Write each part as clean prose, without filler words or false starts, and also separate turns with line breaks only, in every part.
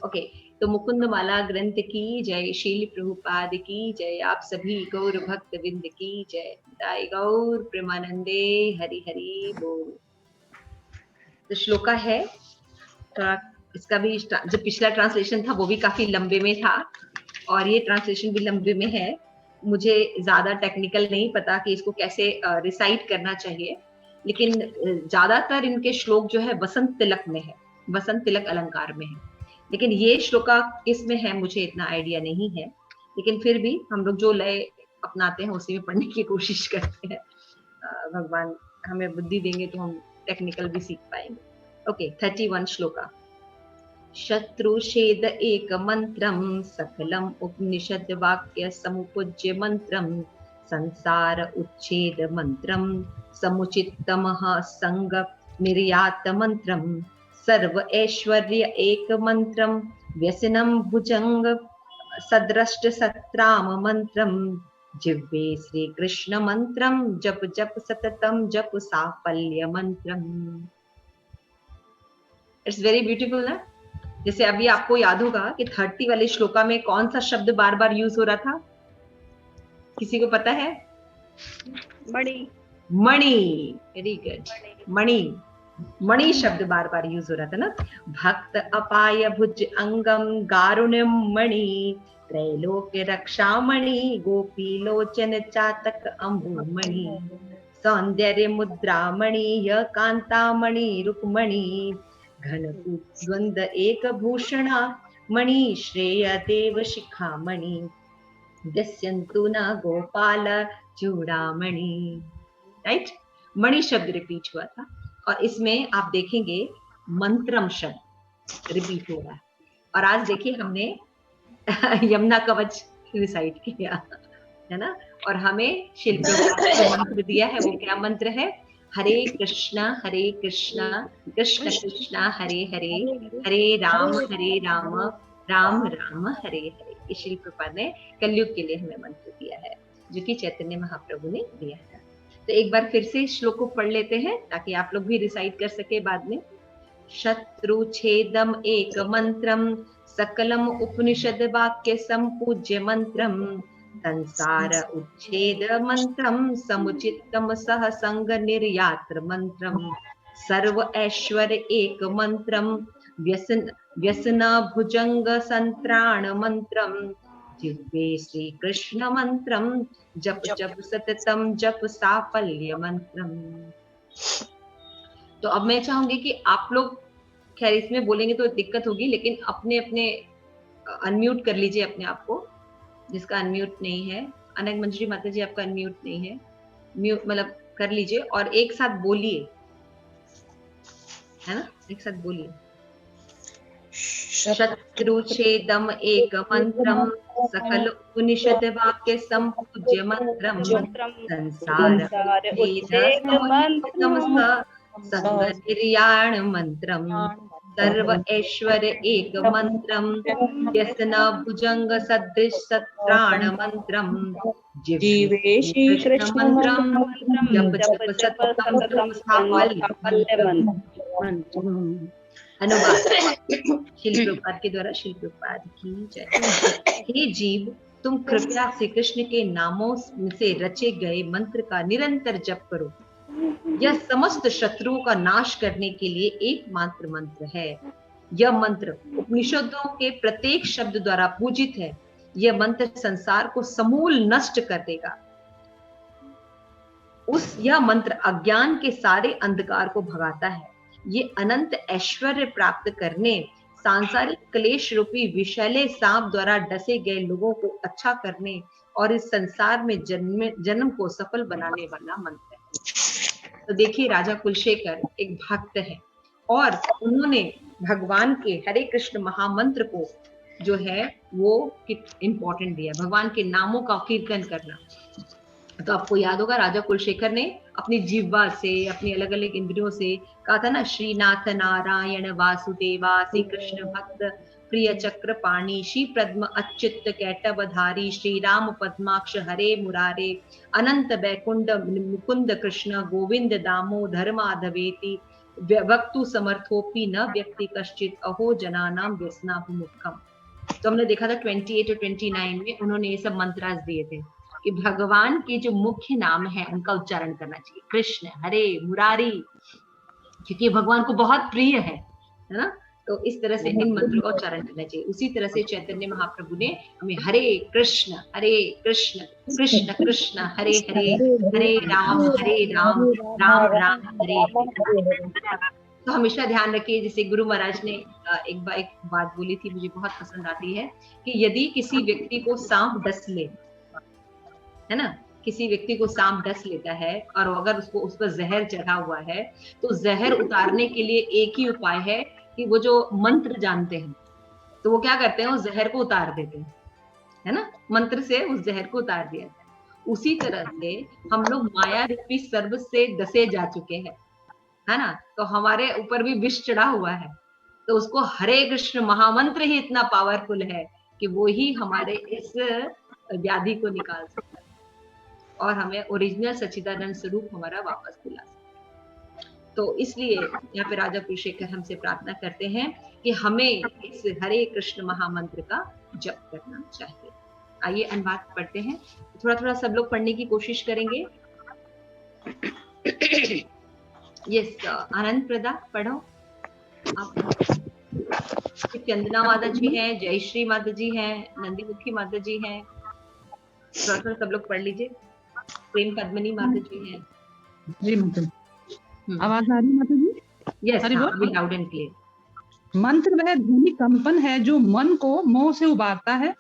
Okay, तो मुकुंद माला ग्रंथ की जय, शील प्रभुपाद की जय, आप सभी गौर भक्त विंद की जय, दाई गौर प्रेमानंदे, हरि हरि बोल। तो श्लोका है थोड़ा, इसका भी जो पिछला ट्रांसलेशन था वो भी काफी लंबे में था और ये ट्रांसलेशन भी लंबे में है। मुझे ज्यादा टेक्निकल नहीं पता कि इसको कैसे रिसाइट करना चाहिए, लेकिन ज्यादातर इनके श्लोक जो है वसंत तिलक में है, वसंत तिलक अलंकार में है। लेकिन ये श्लोका किस में है मुझे इतना आइडिया नहीं है, लेकिन फिर भी हम लोग जो लय अपनाते हैं उसी में पढ़ने की कोशिश करते हैं। भगवान हमें बुद्धि देंगे तो हम टेक्निकल भी सीख पाएंगे। ओके, 31 श्लोका। शत्रुषेद एक मंत्रम सकलम उपनिषद वाक्य समुपज्य मंत्रम संसार उच्छेद मंत्रम समुचितमः संग निर्यात मंत्रम सर्व ऐश्वर्य एक मंत्रम व्यसनम भुजंग सदृष्ट सत्राम मंत्रम जिह्वे श्री कृष्ण मंत्रम जप जप सततम जप साफल्य मंत्रम। इट्स वेरी ब्यूटीफुल ना। जैसे अभी आपको याद होगा कि 30 वाले श्लोका में कौन सा शब्द बार बार यूज हो रहा था, किसी को पता है?
मणि।
मणि, वेरी गुड, मणि। मणि शब्द बार बार यूज हो रहा था ना। भक्त अपाय भुज अंगम गारुण्यम मणि त्रैलोक्य रक्षामणि गोपी लोचन चातक अम्बुमणि सौंदर्य मुद्रामणि य कांतामणि रुक्मणि घनकूप द्वंद एक भूषणा मणि श्रेय देव शिखामणि दस्यन्तु न गोपाल चूड़ामणि। राइट, मणि शब्द रिपीट हुआ था और इसमें आप देखेंगे मंत्रम शब्द रिपीट हो रहा है। और आज देखिए हमने यमुना कवच रिसाइट किया है ना, और हमें शिल्प जो मंत्र दिया है वो क्या मंत्र है? हरे कृष्णा कृष्ण कृष्ण हरे हरे, हरे राम राम राम हरे हरे। ये शिल प्रपाद ने कलयुग के लिए हमें मंत्र दिया है, जो कि चैतन्य महाप्रभु ने दिया है। तो एक बार फिर से श्लोक को पढ़ लेते हैं ताकि आप लोग भी रिसाइट कर सके बाद में। शत्रु छेदम एक मंत्रम सकलम उपनिषद वाक्य संपूज्य मंत्रम संसार उच्छेद मंत्रम समुचितम सह संग निर्यात्र मंत्रम सर्व ऐश्वर्य एक मंत्रम व्यसन भुजंग संत्राण मंत्रम जिह्वे श्री कृष्ण मंत्रम जप जप सततम जप साफल्य मंत्रम। तो अब मैं चाहूंगी कि आप लोग, खैर इसमें बोलेंगे तो दिक्कत होगी, लेकिन अपने अपने अनम्यूट कर लीजिए अपने आप को, जिसका अनम्यूट नहीं है। अनक मंजरी माता जी आपका अनम्यूट नहीं है, म्यूट मतलब कर लीजिए और एक साथ बोलिए, है ना, एक साथ बोलिए। शत्रु छेदम एक मंत्रम सकल उपनिषद वाक्य संपूज्य मंत्रम संसार उच्छेद समुचितम संग निर्याण मंत्रम सर्व ऐश्वर्य एक मंत्रम व्यसन भुजंग सदृश सत्राण मंत्रम जिह्वे श्री कृष्ण मंत्रम जप जप सततम जप साफल्य मंत्रम। अनुवाद शिल प्रभुपाद के द्वारा, शिल प्रभुपाद की जय। हे जीव, तुम कृपया श्री कृष्ण के नामों से रचे गए मंत्र का निरंतर जप करो। यह समस्त शत्रुओं का नाश करने के लिए एकमात्र मंत्र है। यह मंत्र उपनिषदों के प्रत्येक शब्द द्वारा पूजित है। यह मंत्र संसार को समूल नष्ट कर देगा। यह मंत्र अज्ञान के सारे अंधकार को भगाता है। ये अनंत ऐश्वर्य प्राप्त करने, सांसारिक क्लेश रूपी विषैले सांप द्वारा डसे गए लोगों को अच्छा करने और इस संसार में जन्म को सफल बनाने वाला मंत्र है। तो देखिए, राजा कुलशेखर एक भक्त है और उन्होंने भगवान के हरे कृष्ण महामंत्र को जो है वो इंपॉर्टेंट दिया, भगवान के नामों का कीर्तन करना। तो आपको याद होगा राजा कुलशेखर ने अपनी जिह्वा से, अपनी अलग अलग इंद्रियों से कहा था ना, श्रीनाथ नारायण वासुदेवा श्री कृष्ण भक्त प्रिय चक्र पाणी श्री पद्म अच्युत कैटवधारी श्री राम पद्माक्ष हरे मुरारे अनंत बैकुंड मुकुंद कृष्ण गोविंद दामोदर माधवेति वक्तु समर्थोपि न व्यक्ति कश्चित अहो जनानाम व्यसनाभिमुखम। तो हमने देखा था 28 और 29 में उन्होंने ये सब मंत्रास दिए थे कि भगवान के जो मुख्य नाम है उनका उच्चारण करना चाहिए, कृष्ण, हरे, मुरारी, क्योंकि भगवान को बहुत प्रिय है ना। तो इस तरह से इन मंत्रों का उच्चारण करना चाहिए। उसी तरह से चैतन्य महाप्रभु ने हमें हरे कृष्ण कृष्ण कृष्ण हरे हरे, हरे राम राम राम हरे हरे। तो हमेशा ध्यान रखिए, जैसे गुरु महाराज ने एक बात बोली थी, मुझे बहुत पसंद आती है, कि यदि किसी व्यक्ति को सांप डस ले, है ना, किसी व्यक्ति को सांप डस लेता है और अगर उसको उस पर जहर चढ़ा हुआ है, तो जहर उतारने के लिए एक ही उपाय है कि वो जो मंत्र जानते हैं तो वो क्या करते हैं, उस जहर को उतार देते हैं, है ना, मंत्र से उस जहर को उतार दिया। उसी तरह से हम लोग माया रूपी सर्प से डसे जा चुके हैं, है ना, तो हमारे ऊपर भी विष चढ़ा हुआ है, तो उसको हरे कृष्ण महामंत्र ही इतना पावरफुल है कि वो ही हमारे इस व्याधि को निकाल सकता है और हमें ओरिजिनल सच्चिदानंद स्वरूप हमारा वापस दिला सकता है। तो इसलिए यहाँ पे राजा कुलशेखर हमसे प्रार्थना करते हैं कि हमें इस हरे कृष्ण महामंत्र का जप करना चाहिए। आइए अनुवाद पढ़ते हैं, थोड़ा थोड़ा सब लोग पढ़ने की कोशिश करेंगे। यस, आनंद प्रदा पढ़ो आप। चंदना माता जी हैं, जयश्री माता जी हैं, नंदीमुखी माता जी हैं, थोड़ा थोड़ा सब लोग पढ़ लीजिए। प्रेम पद्मिनी माता जी हैं।
जी माता, आवाज आ रही माता जी?
यस, अभी लाउड एंड क्लियर।
मंत्र वह ध्वनि कंपन है जो मन को मोह से उबारता है।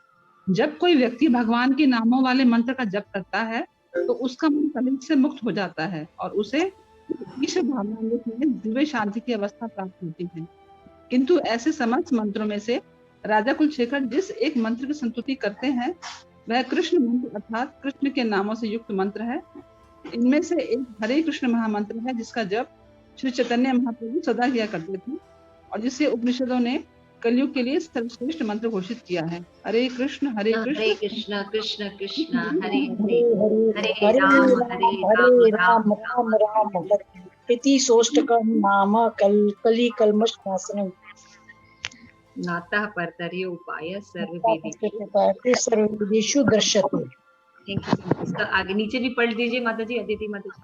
जब कोई व्यक्ति भगवान के नामों वाले मंत्र का जप करता है तो उसका मन कलेश से मुक्त हो जाता है और उसे ईश्वर भावना में दिव्य शांति की अवस्था प्राप्त होती है। किंतु ऐसे समस्त मंत्रों में से राजा कुलशेखर जिस एक मंत्र की संतुति करते हैं वह कृष्ण मंत्र अर्थात कृष्ण के नामों से युक्त मंत्र है। इनमें से एक हरे कृष्ण महामंत्र है जिसका जप श्री चैतन्य महाप्रभु सदा किया करते थे और जिसे उपनिषदों ने कलयुग के लिए सर्वश्रेष्ठ मंत्र घोषित किया है। हरे कृष्ण
कृष्ण कृष्ण कृष्ण हरे हरे, हरे राम
राम राम इति सोष्टकं नाम कली कल्मषनाशनम्
नातः परतर्य उपाय
सर्ववेदेषु दृश्यते।
इसका आगे नीचे भी पढ़ दीजिए माता जी, अदिति माता जी।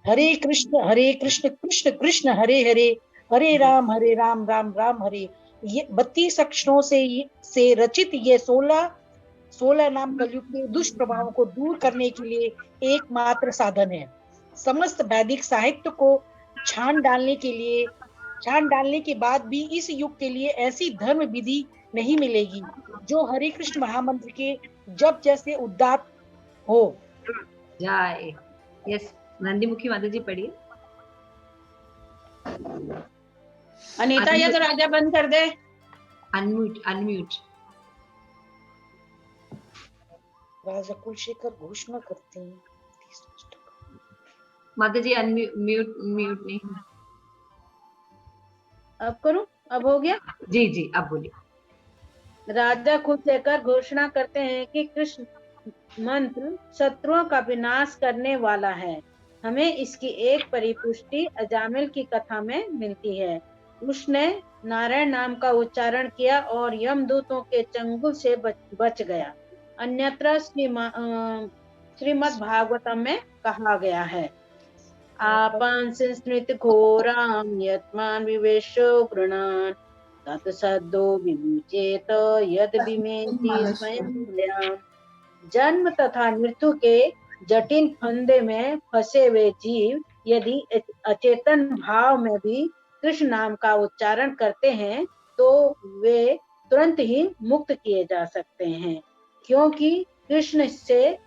हरे कृष्ण कृष्ण कृष्ण हरे हरे, हरे राम राम राम हरे। ये 32 अक्षरों से रचित ये 16 नाम कलयुग के दुष्प्रभावों को दूर करने के लिए एकमात्र साधन है। समस्त वैदिक साहित्य को छान डालने के बाद भी इस युग के लिए ऐसी धर्म विधि नहीं मिलेगी जो हरे कृष्ण महामंत्र के जप जैसे उदात्त हो
जाए। यस, नंदीमुखी माता जी पढ़िए।
अनीता, ये तो राजा बंद कर दे। अनम्यूट। राजा कुलशेखर घोषणा करते हैं।
माता जी म्यूट नहीं।
अब करूं? अब हो गया?
जी जी, अब बोलिए।
राजा कुलशेखर घोषणा करते हैं कि कृष्ण मंत्र शत्रुओं का विनाश करने वाला है। हमें इसकी एक परिपुष्टि अजामिल की कथा में मिलती है। उसने नारायण नाम का उच्चारण किया और यमदूतों के चंगुल से बच गया। अन्यत्र श्रीमद् भागवतम में कहा गया है, आपन संस्मृत घोराम यत्मान विवेशो गृणान तत्सद्दो विमुचेत यद विमेति स्वयं। जन्म तथा मृत्यु के जटिल फंदे में फंसे हुए जीव यदि अचेतन भाव में भी कृष्ण नाम का उच्चारण करते हैं तो वे तुरंत ही मुक्त किए जा सकते हैं, क्योंकि कृष्ण से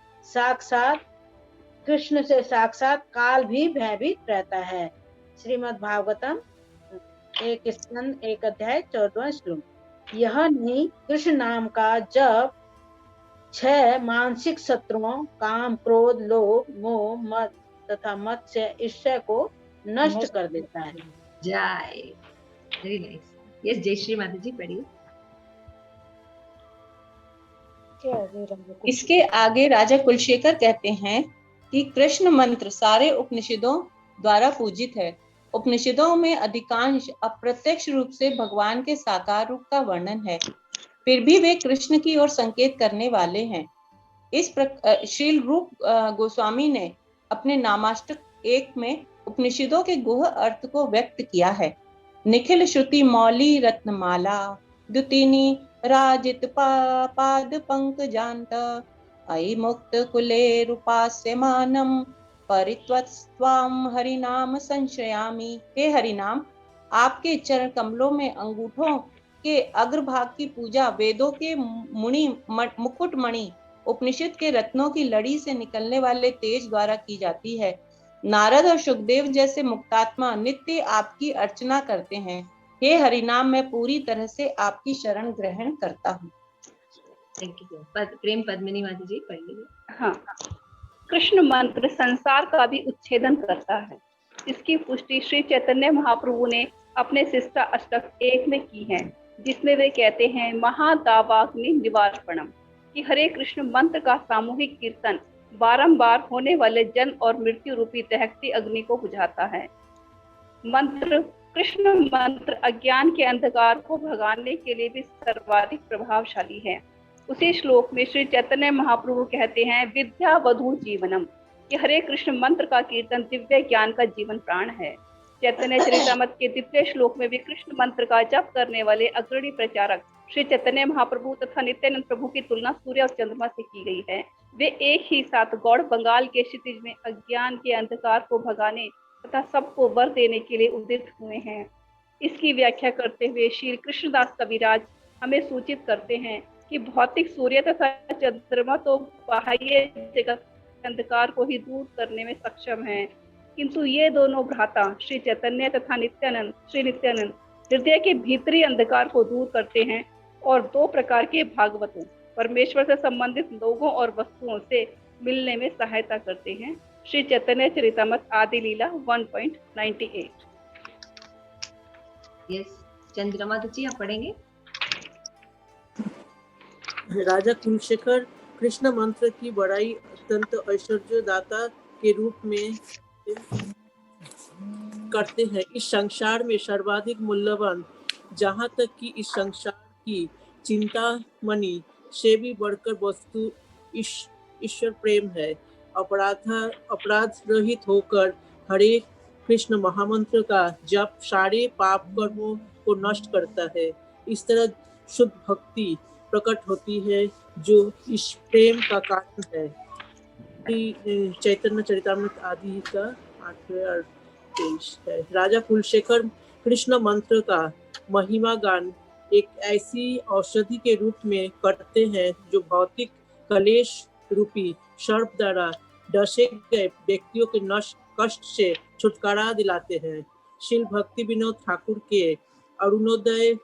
साक्षात काल भी भयभीत रहता है। श्रीमद् भागवतम 1 स्कंद 1 अध्याय 14वां श्लोक। यह नहीं, कृष्ण नाम का जप 6 मानसिक शत्रुओं काम, क्रोध, लोभ, मोह, मद तथा मत से ईर्ष्या को नष्ट कर देता है।
जय, वेरी नाइस। यस, जयश्री माता जी पढ़िए।
इसके आगे राजा कुलशेखर कहते हैं कि कृष्ण मंत्र सारे उपनिषदों द्वारा पूजित है उपनिषदों में अधिकांश अप्रत्यक्ष रूप से भगवान के साकार रूप का वर्णन है, फिर भी वे कृष्ण की ओर संकेत करने वाले हैं। इस श्रील रूप गोस्वामी ने अपने नामाष्टक 1 में उपनिषदों के गुह अर्थ को व्यक्त किया है। निखिल श्रुति मौली रत्नमाला द्युतिनी राजित पाद पंकजांत अयि मुक्त कुले रूपास्यमानम परित्वत्स्वाम हरिनाम संश्रयामि। हे हरिनाम, आपके चरण कमलों में अंगूठों के अग्रभाग की पूजा वेदों के मुकुटमणि उपनिषद के रत्नों की लड़ी से निकलने वाले तेज द्वारा की जाती है। नारद और सुखदेव जैसे मुक्तात्मा नित्य आपकी अर्चना करते हैं। हे हरिनाम, मैं पूरी तरह से आपकी शरण ग्रहण करता हूँ।
Thank you. प्रेम पद्मिनी माता जी पढ़ लीजिए।
हाँ, कृष्ण मंत्र संसार का भी उच्छेदन करता है। इसकी पुष्टि श्री चैतन्य महाप्रभु ने अपने शिष्टाष्टक 1 में की है, जिसमें वे कहते हैं महादावाग्नि निवारणम कि हरे कृष्ण मंत्र का सामूहिक कीर्तन बारंबार होने वाले जन्म और मृत्यु रूपी दहकती अग्नि को बुझाता है। कृष्ण मंत्र अज्ञान के अंधकार को भगाने के लिए भी सर्वाधिक प्रभावशाली है। उसी श्लोक में श्री चैतन्य महाप्रभु कहते हैं विद्या वधु जीवनम कि हरे कृष्ण मंत्र का कीर्तन दिव्य ज्ञान का जीवन प्राण है। चैतन्य चरितामृत के द्वितीय श्लोक में भी कृष्ण मंत्र का जप करने वाले अग्रणी प्रचारक श्री चैतन्य महाप्रभु तथा नित्यानंद प्रभु की तुलना सूर्य और चंद्रमा से की गई है। वे एक ही साथ गौड़ बंगाल के क्षितिज में अज्ञान के अंधकार को भगाने तथा सबको वर देने के लिए उदित हुए हैं। इसकी व्याख्या करते हुए श्री कृष्णदास कविराज हमें सूचित करते हैं कि भौतिक सूर्य तथा चंद्रमा तो बाह्य जगत अंधकार को ही दूर करने में सक्षम हैं, किंतु ये दोनों भ्राता श्री चैतन्य तथा श्री नित्यानंद हृदय के भीतरी अंधकार को दूर करते हैं और 2 प्रकार के भागवतों परमेश्वर से संबंधित लोगों और वस्तुओं से मिलने में सहायता करते हैं। श्री चैतन्य चरितामृत आदि लीला 1.98।
यस, चंद्रमा जी आप पढ़ेंगे।
राजा कुलशेखर कृष्ण मंत्र की बड़ाई अत्यंत ऐश्वर्यदाता के रूप में करते हैं। इस संसार में सर्वाधिक मूल्यवान, जहाँ तक कि इस संसार की चिंतामणि से भी बढ़कर वस्तु ईश्वर प्रेम है। अपराध रहित होकर हरे कृष्ण महामंत्र का जप सारे पाप कर्मों को नष्ट करता है। इस तरह शुद्ध भक्ति प्रकट होती है जो इस प्रेम का कारण है। चैतन्य चरितामृत आदि का 8वें और 23 है। राजा कुलशेखर कृष्ण मंत्र का महिमा गान एक ऐसी औषधि के रूप में करते हैं जो भौतिक कलेश रूपी सर्प द्वारा डसे गए व्यक्तियों के कष्ट से छुटकारा दिलाते हैं। श्री भक्ति विनोद ठाकुर के अरुणोदय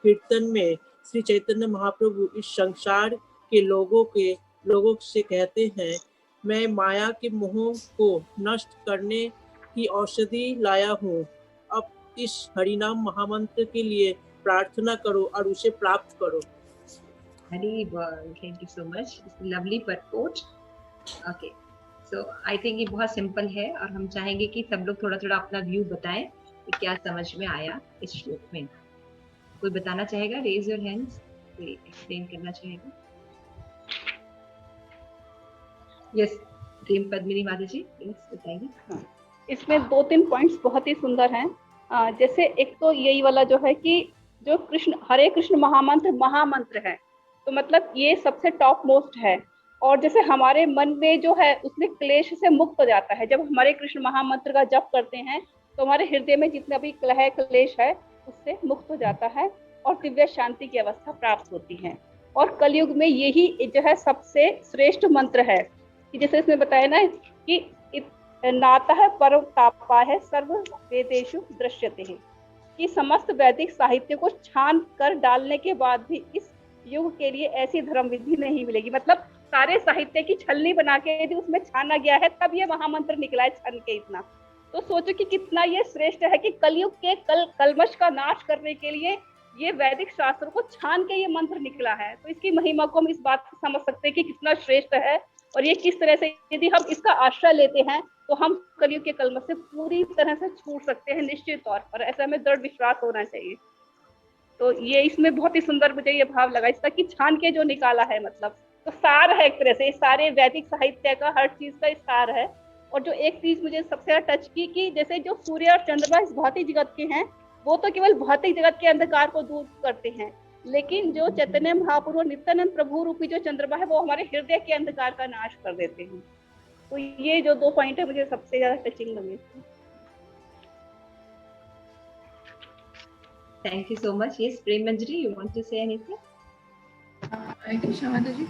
कीर्तन में श्री चैतन्य महाप्रभु इस संसार के लोगों से कहते हैं, मैं माया के मोह को नष्ट करने की औषधि लाया हूँ। अब इस हरिनाम महामंत्र के लिए प्रार्थना करो और उसे प्राप्त करो।
हरी बोल। Thank you so much, lovely purport. Okay, so I think ये बहुत सिंपल है और हम चाहेंगे कि सब लोग थोड़ा थोड़ा अपना व्यू बताएं कि क्या समझ में आया इस श्लोक में। कोई बताना चाहेगा? रेज योर हैंड्स, कोई एक्सप्लेन करना चाहेगा? यस, प्रेम पद्मिनी माता जी, यस बताइए।
हाँ, इसमें 2-3 पॉइंट्स बहुत ही सुंदर हैं। जैसे एक तो यही वाला जो है कि जो हरे कृष्ण महामंत्र है, तो मतलब ये सबसे टॉप मोस्ट है। और जैसे हमारे मन में जो है उसमें क्लेश से मुक्त हो जाता है। जब हमारे कृष्ण महामंत्र का जप करते हैं तो हमारे हृदय में जितना भी कलह क्लेश है उससे मुक्त हो जाता है और दिव्य शांति की अवस्था प्राप्त होती है। और कलयुग में यही जो है सबसे श्रेष्ठ मंत्र है कि जैसे इसमें बताया ना कि नातः परम तापा है सर्व वेदेषु दृश्यते है, कि समस्त वैदिक साहित्य को छान कर डालने के बाद भी इस युग के लिए ऐसी धर्म विधि नहीं मिलेगी। मतलब सारे साहित्य की छलनी बना के यदि उसमें छाना गया है तब ये महामंत्र निकला है छन के इतना। तो सोचो कि कितना ये श्रेष्ठ है कि कलयुग के कलमश का नाश करने के लिए ये वैदिक शास्त्रों को छान के ये मंत्र निकला है। तो इसकी महिमा को हम इस बात से समझ सकते हैं कि कितना श्रेष्ठ है और ये किस तरह से यदि हम इसका आश्रय लेते हैं तो हम कलयुग के कलमश से पूरी तरह से छूट सकते हैं निश्चित तौर पर। ऐसा हमें दृढ़ विश्वास होना चाहिए। तो ये इसमें बहुत ही सुंदर मुझे ये भाव लगा इसका कि छान के जो निकाला है, मतलब तो सार है एक तरह से, सारे वैदिक साहित्य का हर चीज का सार है। और जो एक चीज मुझे सबसे ज्यादा टच की कि जैसे जो सूर्य और चंद्रमा इस भौतिक जगत के हैं, वो तो केवल भौतिक जगत के अंधकार को दूर करते हैं, लेकिन जो चैतन्य महाप्रभु नित्यानंद प्रभु रूपी जो चंद्रमा है वो हमारे हृदय के अंधकार का नाश कर देते हैं। तो ये जो 2 पॉइंट है मुझे सबसे ज्यादा टचिंग लगे।
Thank you so much. Yes, Prem Manjari, you want to say anything?
हरे कृष्णा माता जी।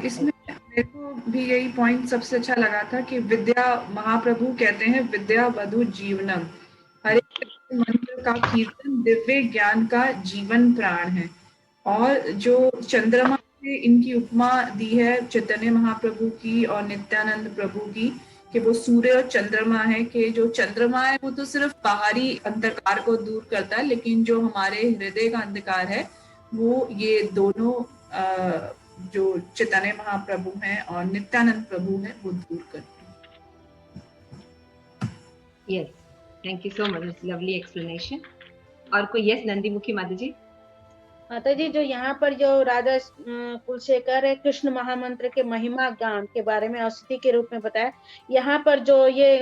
इसमें मेरे को भी यही पॉइंट सबसे अच्छा लगा था कि विद्या, महाप्रभु कहते हैं विद्या वधु जीवनम, हरे कृष्ण मंत्र का कीर्तन दिव्य ज्ञान का जीवन प्राण है। और जो चंद्रमा से इनकी उपमा दी है चैतन्य महाप्रभु की और नित्यानंद प्रभु की, कि वो सूर्य और चंद्रमा है, कि जो चंद्रमा है वो तो सिर्फ बाहरी अंधकार को दूर करता है, लेकिन जो हमारे हृदय का अंधकार है वो ये दोनों जो चैतन्य महाप्रभु हैं और नित्यानंद प्रभु हैं वो दूर करते हैं।
Yes, thank you so much. It's lovely explanation. और कोई? yes, नंदीमुखी माता जी।
माता जी, जो यहाँ पर जो राजा कुलशेखर है कृष्ण महामंत्र के महिमा गान के बारे में औषधि के रूप में बताया, यहाँ पर जो ये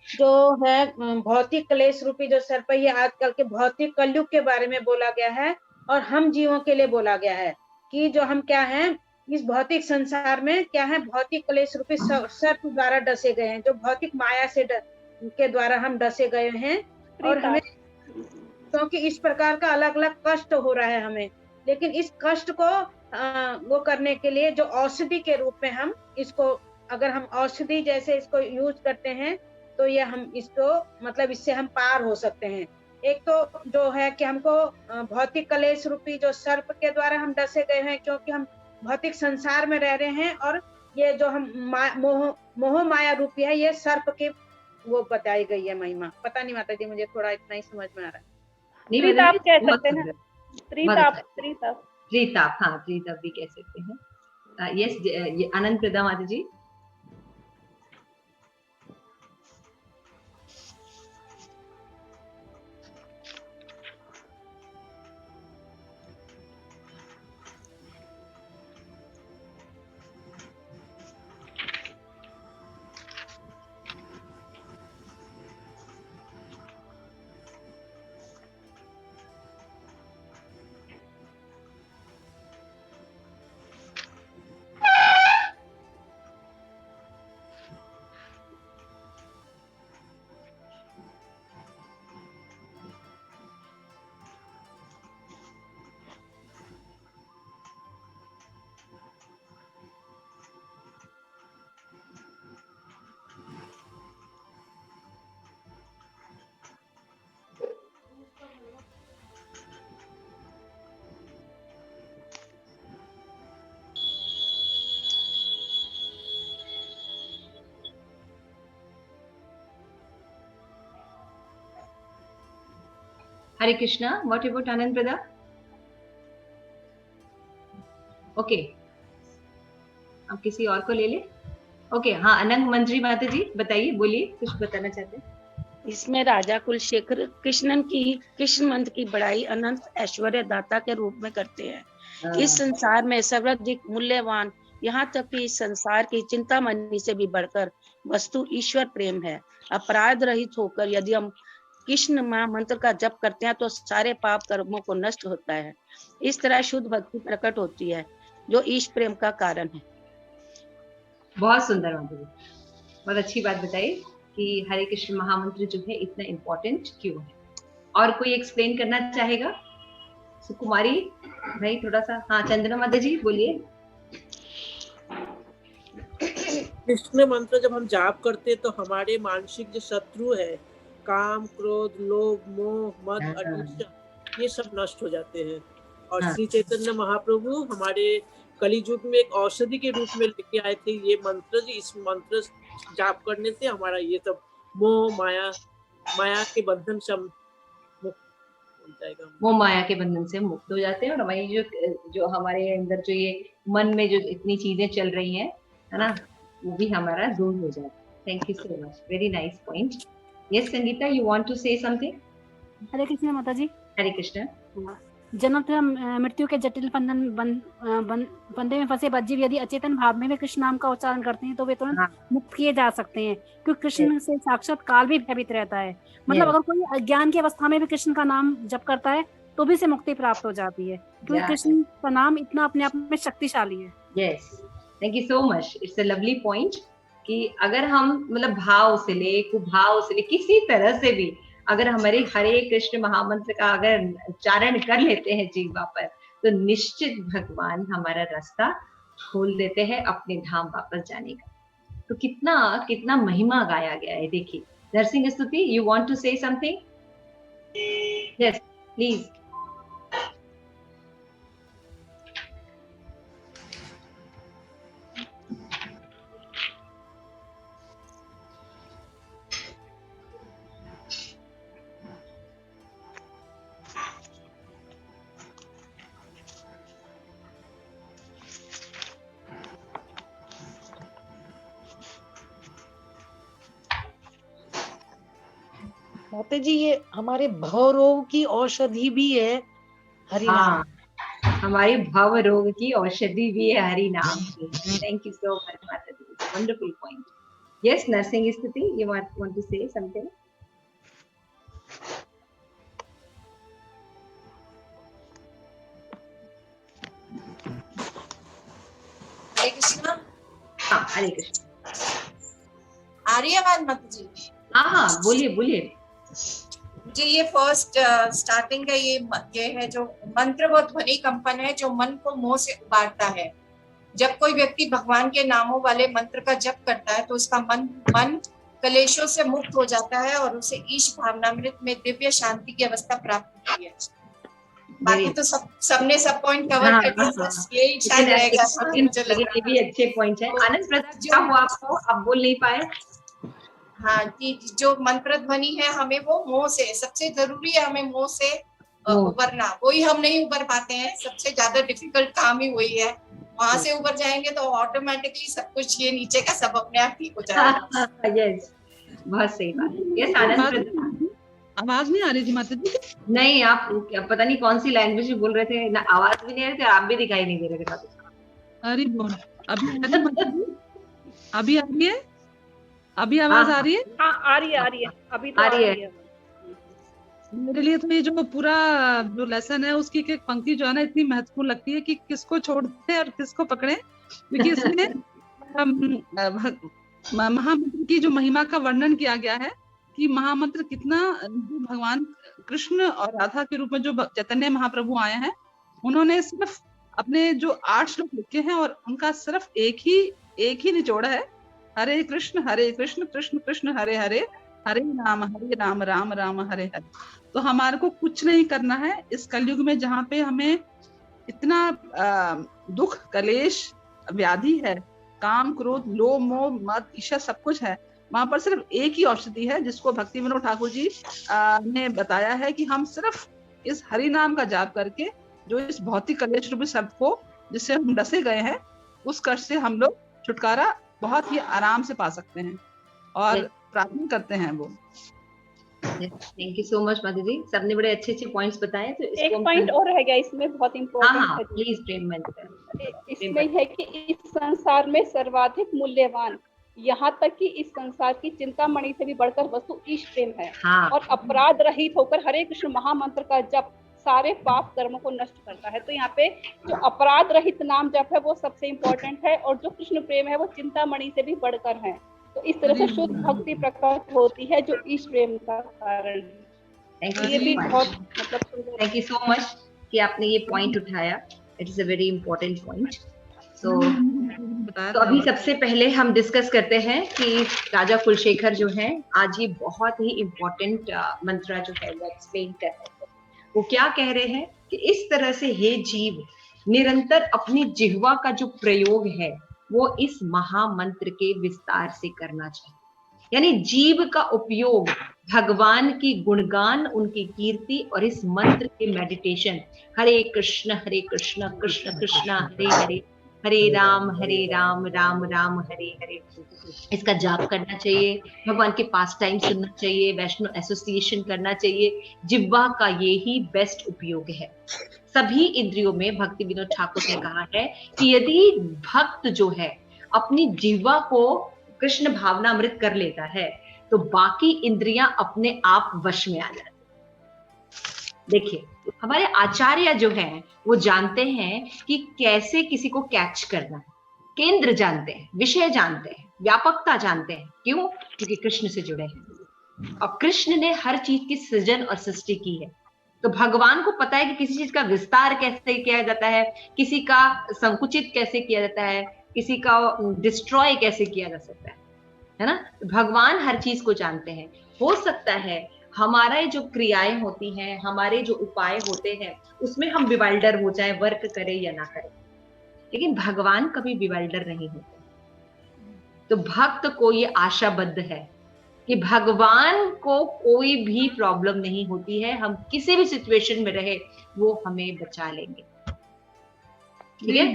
जो है भौतिक क्लेश रूपी जो सर्प, ये आजकल के भौतिक कलयुग के बारे में बोला गया है और हम जीवों के लिए बोला गया है कि जो हम क्या हैं इस भौतिक संसार में, क्या है भौतिक क्लेश रूपी सर्प द्वारा डसे गए हैं, जो भौतिक माया से के द्वारा हम डसे गए हैं। और हमें क्योंकि इस प्रकार का अलग अलग कष्ट हो रहा है हमें, लेकिन इस कष्ट को वो करने के लिए जो औषधि के रूप में हम इसको, अगर हम औषधि जैसे इसको यूज करते हैं तो ये हम इसको मतलब इससे हम पार हो सकते हैं। एक तो जो है कि हमको भौतिक कलेश रूपी जो सर्प के द्वारा हम डसे गए हैं, क्योंकि हम भौतिक संसार में रह रहे हैं और ये जो हम मोह माया रूपी है, ये सर्प की वो बताई गई है महिमा। पता नहीं माता जी, मुझे थोड़ा इतना ही समझ में आ रहा है।
त्रिताप कह सकते हैं, त्रिताप
त्रिताप, हाँ त्रिताप भी कह सकते हैं। यस, ये आनंद प्रदा माता ji. Hare Krishna, what about Anand brother? Okay, आप किसी और को ले ले। ओके, हाँ अनंग मंजरी माता जी बताइए, बोलिए, कुछ बताना चाहते हैं।
इसमें राजा कुलशेखर कृष्ण मंत्र की बड़ाई अनंत ऐश्वर्य दाता के रूप में करते हैं। इस संसार में सर्वाधिक मूल्यवान, यहाँ तक कि इस संसार की चिंतामणि से भी बढ़कर वस्तु ईश्वर प्रेम है। अपराध रहित होकर यदि हम कृष्ण महामंत्र का जप करते हैं तो सारे पाप कर्मों को नष्ट होता है। इस तरह शुद्ध भक्ति प्रकट होती है जो ईश प्रेम का कारण है।
बहुत सुंदर माता जी, बहुत अच्छी बात बताई कि हरे कृष्ण महामंत्र जो है इतना इम्पोर्टेंट क्यों है। और कोई एक्सप्लेन करना चाहेगा? सुकुमारी भाई थोड़ा सा। हाँ चंद्रमा माता जी बोलिए।
कृष्ण मंत्र जब हम जाप करते हैं तो हमारे मानसिक जो शत्रु है, काम, क्रोध, लोभ, मोह, मद, अनिच्छा, ये सब नष्ट हो जाते हैं। और श्री चैतन्य महाप्रभु हमारे कलियुग में एक औषधि के रूप में लेके आए थे ये मंत्र। इस मंत्र जाप करने से हमारा ये सब मोह माया के बंधन से मिल जाएगा।
मोह माया के बंधन से मुक्त हो जाते हैं और वही जो हमारे अंदर जो ये मन में जो इतनी चीजें चल रही हैं, है ना, वो भी हमारा दूर हो जाता है। Thank you so much, very nice point. Yes Sangeeta, you want to say something?
Hare Krishna माता जी।
हरे कृष्ण।
जन्म तथा मृत्यु के जटिल फंदे में फंसे बज्जीव यदि अचेतन भाव में भी कृष्ण नाम का उच्चारण करते हैं तो वे तुरंत मुक्त किए जा सकते हैं, क्योंकि कृष्ण से साक्षात काल भी भयभीत रहता है। मतलब अगर कोई अज्ञान की अवस्था में भी कृष्ण का नाम जप करता है तो भी से मुक्ति प्राप्त हो जाती है, क्योंकि कृष्ण का नाम इतना अपने आप में शक्तिशाली है।
Yes, thank you so much, it's a lovely point कि अगर हम मतलब भाव से ले, कुभाव से ले, किसी तरह से भी अगर हमारे हरे कृष्ण महामंत्र का अगर उच्चारण कर लेते हैं जीवा पर, तो निश्चित भगवान हमारा रास्ता खोल देते हैं अपने धाम वापस जाने का। तो कितना कितना महिमा गाया गया है। देखिए, नरसिंह स्तुति, you want to say something? Yes please.
माता जी, ये हमारे भव रोग की औषधि भी है हरि नाम।
हमारी भव रोग की औषधि भी है हरि नाम की। थैंक यू सो मच माता ji, wonderful point. Yes Narasimha स्तुति, you want to say something?
Hare Krishna.
हाँ हरे कृष्ण।
आ रही है आवाज माता जी?
हाँ बोलिए बोलिए।
जी, ये फर्स्ट स्टार्टिंग का ये है जो मंत्र व ध्वनि कंपन है जो मन को मोह से उबारता है। जब कोई व्यक्ति भगवान के नामों वाले मंत्र का जप करता है तो उसका मन कलेशों से मुक्त हो जाता है और उसे ईश भावनामृत में दिव्य शांति की अवस्था प्राप्त होती है। बाकी तो सबने सब पॉइंट कवर कर दिया, बस यही शायद रहेगा।
ये भी अच्छे पॉइंट है। आनंद प्रताप, क्या हुआ आपको, आप बोल नहीं पाए?
हाँ जी, जो मंत्र ध्वनि है हमें वो मोह से, सबसे जरूरी है हमें मोह से उबरना। वही हम नहीं उबर पाते हैं, सबसे ज्यादा डिफिकल्ट काम ही वही है। वहां से उबर जाएंगे तो ऑटोमेटिकली सब कुछ ये नीचे का सब अपने आप ठीक हो जाएगा।
यस, बहुत सही बात। यस आनंद,
आवाज नहीं आ रही थी माता जी?
नहीं, आप पता नहीं कौन सी लैंग्वेज में बोल रहे थे ना, आवाज भी नहीं आ रही थी, आप भी दिखाई नहीं दे रहे थे।
अरे बोल, अभी आ रही है? अभी आवाज आ रही है?
हाँ आ रही है, अभी तो आ रही है।
मेरे लिए तो ये जो पूरा जो लेसन है उसकी एक पंक्ति जो है ना इतनी महत्वपूर्ण लगती है कि किसको छोड़ते और किसको पकड़े, क्योंकि इसमें महामंत्र की जो महिमा का वर्णन किया गया है कि महामंत्र कितना, भगवान कृष्ण और राधा के रूप में जो चैतन्य महाप्रभु आए हैं, उन्होंने सिर्फ अपने जो 8 श्लोक लिखे हैं और उनका सिर्फ एक ही निचोड़ा है, हरे कृष्ण कृष्ण कृष्ण हरे हरे, हरे राम राम राम हरे हरे। तो हमारे को कुछ नहीं करना है इस कलयुग में, जहाँ पे हमें इतना दुख कलेश व्याधि है, काम क्रोध लोभ मोह मद ईर्ष्या सब कुछ है। वहां पर सिर्फ एक ही औषधि है जिसको भक्ति विनोद ठाकुर जी ने बताया है कि हम सिर्फ इस हरि नाम का जाप करके जो इस भौतिक कलेश रूपी शब्द को जिससे हम डसे गए हैं उस कष्ट से हम लोग छुटकारा बहुत ही आराम से पा सकते हैं और प्रार्थना करते हैं वो।
थैंक यू सो मच माता जी, सबने बड़े अच्छे अच्छे पॉइंट्स बताए। तो
एक पॉइंट और रह गया इसमें, बहुत इम्पोर्टेंट है।
प्लीज प्रेम
इसमें है कि इस संसार में सर्वाधिक मूल्यवान, यहाँ तक कि इस संसार की चिंतामणि से भी बढ़कर वस्तु ईश प्रेम है। और अपराध रहित होकर हरे कृष्ण महामंत्र का जप सारे पाप कर्मों को नष्ट करता है। तो यहाँ पे जो अपराध रहित नाम जप है वो सबसे इम्पोर्टेंट है, और जो कृष्ण प्रेम है वो चिंतामणि से भी बढ़कर है। तो इस तरह से शुद्ध भक्ति प्रकट होती है जो ईश प्रेम का कारण है। ये भी बहुत मतलब
थैंक यू सो मच कि आपने ये पॉइंट उठाया, it is a very important point. So अभी सबसे पहले हम डिस्कस करते हैं कि राजा कुलशेखर जो है आज ये बहुत ही इम्पोर्टेंट मंत्र जो है वो एक्सप्लेन कर रहे हैं। वो क्या कह रहे हैं कि इस तरह से हे जीव निरंतर अपनी जिह्वा का जो प्रयोग है वो इस महामंत्र के विस्तार से करना चाहिए। यानी जीव का उपयोग भगवान की गुणगान, उनकी कीर्ति और इस मंत्र के मेडिटेशन, हरे कृष्ण कृष्ण कृष्ण हरे हरे, हरे राम राम राम हरे हरे, इसका जाप करना चाहिए, भगवान के पास टाइम सुनना चाहिए, वैष्णव एसोसिएशन करना चाहिए। जिह्वा का ये ही बेस्ट उपयोग है सभी इंद्रियों में। भक्ति विनोद ठाकुर ने कहा है कि यदि भक्त जो है अपनी जिह्वा को कृष्ण भावनामृत कर लेता है तो बाकी इंद्रियां अपने आप वश में आ जाती। देखिए, हमारे आचार्य जो हैं वो जानते हैं कि कैसे किसी को कैच करना है, केंद्र जानते हैं, विषय जानते हैं, व्यापकता जानते हैं। क्यों? क्योंकि कृष्ण से जुड़े हैं और कृष्ण ने हर चीज की सृजन और सृष्टि की है। तो भगवान को पता है कि किसी चीज का विस्तार कैसे किया जाता है, किसी का संकुचित कैसे किया जाता है, किसी का डिस्ट्रॉय कैसे किया जा सकता है ना। भगवान हर चीज को जानते हैं। हो सकता है हमारा जो क्रियाएं होती हैं, हमारे जो उपाय होते हैं, उसमें हम बिवाइल्डर हो जाए, वर्क करें या ना करें, लेकिन भगवान कभी बिवाइल्डर नहीं होते। तो भक्त को ये आशाबद्ध है कि भगवान को कोई भी प्रॉब्लम नहीं होती है, हम किसी भी सिचुएशन में रहे वो हमें बचा लेंगे, ठीक है,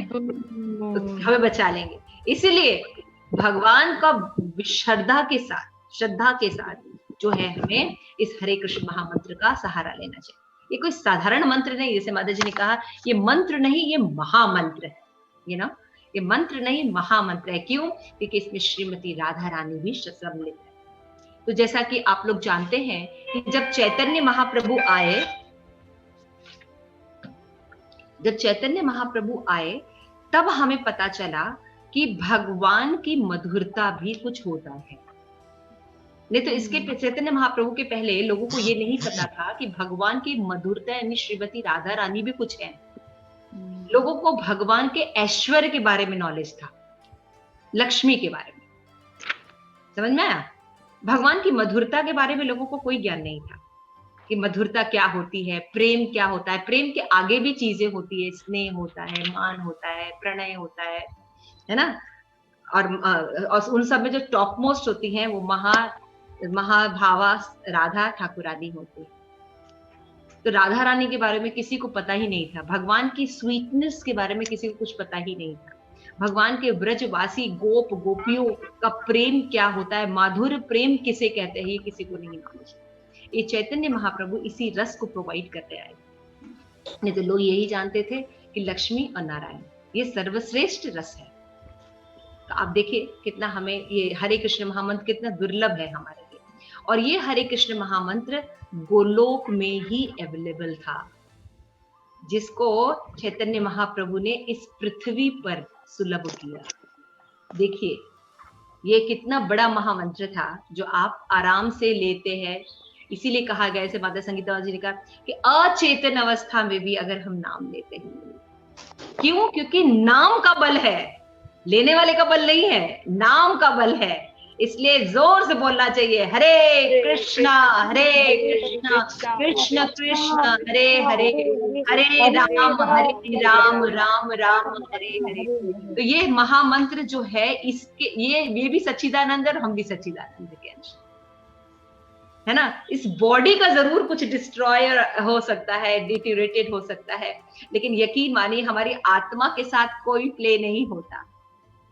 हमें बचा लेंगे। इसीलिए भगवान का श्रद्धा के साथ जो है हमें इस हरे कृष्ण महामंत्र का सहारा लेना चाहिए। ये कोई साधारण मंत्र नहीं, जैसे माता जी ने कहा ये मंत्र नहीं, ये महामंत्र है, ये मंत्र नहीं महामंत्र है। क्यों? क्योंकि इसमें श्रीमती राधा रानी भी सम्मिलित है। तो जैसा कि आप लोग जानते हैं कि जब चैतन्य महाप्रभु आए तब हमें पता चला कि भगवान की मधुरता भी कुछ होता है। नहीं तो इसके चैतन्य महाप्रभु के पहले लोगों को ये नहीं पता था कि भगवान की मधुरता यानी श्रीमती राधा रानी भी कुछ है। लोगों को भगवान के ऐश्वर्य के बारे में नॉलेज था, लक्ष्मी के बारे में, समझ में आया। भगवान की मधुरता के बारे में लोगों को कोई ज्ञान नहीं था कि मधुरता क्या होती है, प्रेम क्या होता है। प्रेम के आगे भी चीजें होती है, स्नेह होता है, मान होता है, प्रणय होता है ना। और उन सब में जो टॉप मोस्ट होती हैं वो महाभावा राधा ठाकुरानी होती है। तो राधा रानी के बारे में किसी को पता ही नहीं था, भगवान की स्वीटनेस के बारे में किसी को कुछ पता ही नहीं था, भगवान के ब्रजवासी गोप गोपियों का प्रेम क्या होता है, माधुर प्रेम किसे कहते हैं, ये किसी को नहीं मालूम। ये चैतन्य महाप्रभु इसी रस को प्रोवाइड करते आए। नहीं तो लोग यही जानते थे कि लक्ष्मी और नारायण ये सर्वश्रेष्ठ रस है। तो आप देखिए कितना हमें ये हरे कृष्ण महामंत्र कितना दुर्लभ है हमारे लिए। और ये हरे कृष्ण महामंत्र गोलोक में ही अवेलेबल था, जिसको चैतन्य महाप्रभु ने इस पृथ्वी पर सुलभ किया। देखिए ये कितना बड़ा महामंत्र था जो आप आराम से लेते हैं। इसीलिए कहा गया, जैसे माता संगीता जी ने कहा कि अचेतन अवस्था में भी अगर हम नाम लेते हैं, क्यों? क्योंकि नाम का बल है, लेने वाले का बल नहीं है, नाम का बल है। इसलिए जोर से बोलना चाहिए हरे कृष्णा कृष्ण कृष्ण हरे हरे, हरे राम राम राम हरे हरे। तो ये महामंत्र जो है इसके ये भी सच्चिदानंद और हम भी सच्चिदानंद के अंश है ना। इस बॉडी का जरूर कुछ डिस्ट्रॉयर हो सकता है, डिटीरियोरेटेड हो सकता है, लेकिन यकीन मानिए हमारी आत्मा के साथ कोई प्ले नहीं होता,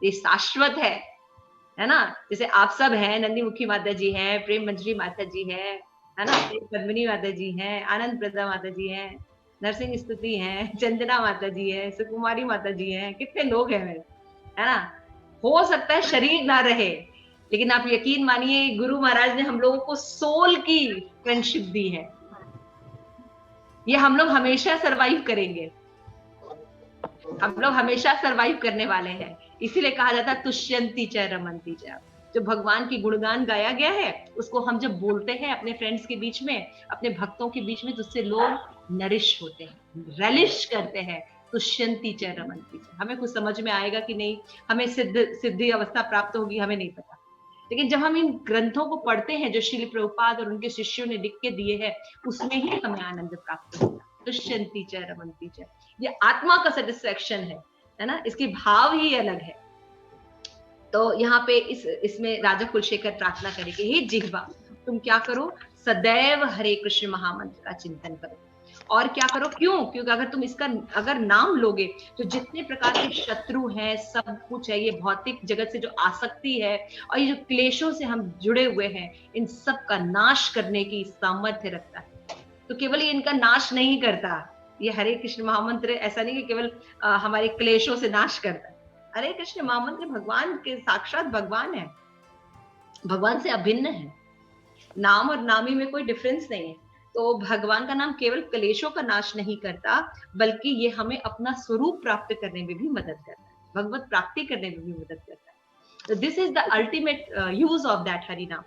ये शाश्वत है ना। जैसे आप सब हैं, नंदी मुखी माता जी हैं, प्रेम मंजरी माता जी है ना, पद्मिनी माता जी हैं, आनंद प्रदा माता जी हैं, नरसिंह स्तुति हैं, चंदना माता जी है, सुकुमारी माता जी हैं, कितने लोग हैं मेरे, है ना। हो सकता है शरीर ना रहे, लेकिन आप यकीन मानिए गुरु महाराज ने हम लोगों को सोल की फ्रेंडशिप दी है। ये हम लोग हमेशा सरवाइव करेंगे, हम लोग हमेशा सरवाइव करने वाले हैं। इसीलिए कहा जाता है तुष्यंती च रमंती च। जो भगवान की गुणगान गाया गया है उसको हम जब बोलते हैं अपने फ्रेंड्स के बीच में, अपने भक्तों के बीच में, तो उससे लोग नरिश होते हैं, रेलिश करते हैं। तुष्यंती च रमंती च। हमें कुछ समझ में आएगा कि नहीं, हमें सिद्धि अवस्था प्राप्त होगी, हमें नहीं पता, लेकिन जब हम इन ग्रंथों को पढ़ते हैं जो श्रील प्रभुपाद और उनके शिष्यों ने लिख के दिए हैं, उसमें ही हमें आनंद प्राप्त होगा। तुष्यंती च रमंती च, ये आत्मा का सेटिस्फैक्शन है ना। इसके भाव ही अलग है। तो यहाँ पे इसमें राजा कुलशेखर प्रार्थना करेंगे, हे जिह्वा तुम क्या करो, सदैव हरे कृष्ण महामंत्र का चिंतन करो। और क्या करो, क्यों? क्योंकि अगर तुम इसका अगर नाम लोगे तो जितने प्रकार के शत्रु हैं, सब कुछ है, ये भौतिक जगत से जो आसक्ति है और ये जो क्लेशों से हम जुड़े हुए हैं, इन सब का नाश करने की सामर्थ्य रखता है। तो केवल ये इनका नाश नहीं करता, ये हरे कृष्ण महामंत्र ऐसा नहीं कि केवल हमारे क्लेशों से नाश करता है। हरे कृष्ण महामंत्र भगवान के साक्षात भगवान है, भगवान से अभिन्न है। नाम और नामी में कोई डिफरेंस नहीं है। तो भगवान का नाम केवल क्लेशों का नाश नहीं करता, बल्कि ये हमें अपना स्वरूप प्राप्त करने में भी मदद करता है, भगवत प्राप्ति करने में भी मदद करता है। तो this is the ultimate use of that Hari नाम।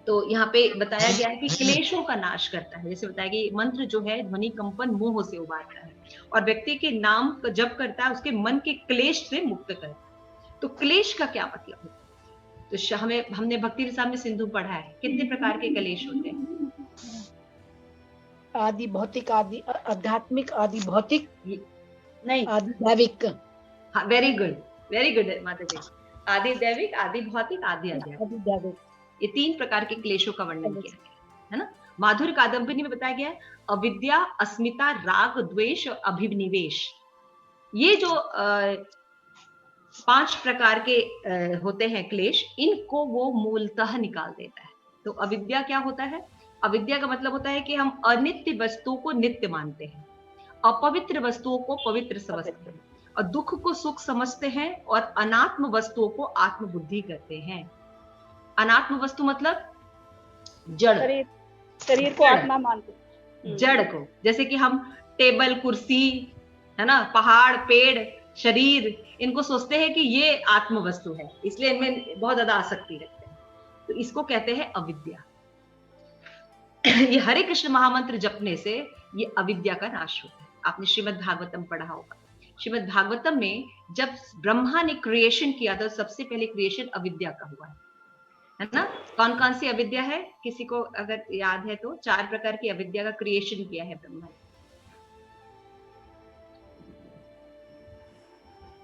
तो यहाँ पे बताया गया है कि क्लेशों का नाश करता है। जैसे बताया कि मंत्र जो है ध्वनि कंपन मोह से उबारता है और व्यक्ति के नाम का जप करता है, उसके मन के क्लेश से मुक्त करता है। तो क्लेश का क्या मतलब है? तो हमने भक्ति रसायन में सिंधु पढ़ा है, कितने प्रकार के क्लेश होते हैं?
आदि भौतिक, आदि आध्यात्मिक, आदि भौतिक
नहीं,
आदि दैविक।
हाँ, वेरी गुड माता जी। आदि दैविक, आदि भौतिक, आदि आध्यात्मिक, ये 3 प्रकार के क्लेशों का वर्णन किया गया है ना। माधुर्य कादंबरी में बताया गया है अविद्या, अस्मिता, राग, द्वेष और अभिनिवेश, ये जो 5 प्रकार के होते हैं क्लेश, इनको वो मूलतः निकाल देता है। तो अविद्या क्या होता है? अविद्या का मतलब होता है कि हम अनित्य वस्तुओं को नित्य मानते हैं, अपवित्र वस्तुओं को पवित्र समझते हैं और दुख को सुख समझते हैं और अनात्म वस्तुओं को आत्मबुद्धि करते हैं। अनात्म वस्तु मतलब जड़,
शरीर को आत्मा मानते,
जड़ को, जैसे कि हम टेबल, कुर्सी, है ना, पहाड़, पेड़, शरीर, इनको सोचते हैं कि ये आत्म वस्तु है, इसलिए इनमें बहुत ज्यादा आसक्ति रखते हैं। तो इसको कहते हैं अविद्या। ये हरे कृष्ण महामंत्र जपने से ये अविद्या का नाश होता है। आपने श्रीमद् भागवतम पढ़ा होगा। श्रीमद् भागवतम में जब ब्रह्मा ने क्रिएशन किया था, सबसे पहले क्रिएशन अविद्या का हुआ है ना। कौन कौन सी अविद्या है, किसी को अगर याद है तो? 4 प्रकार की अविद्या का क्रिएशन किया है ब्रह्मा ने।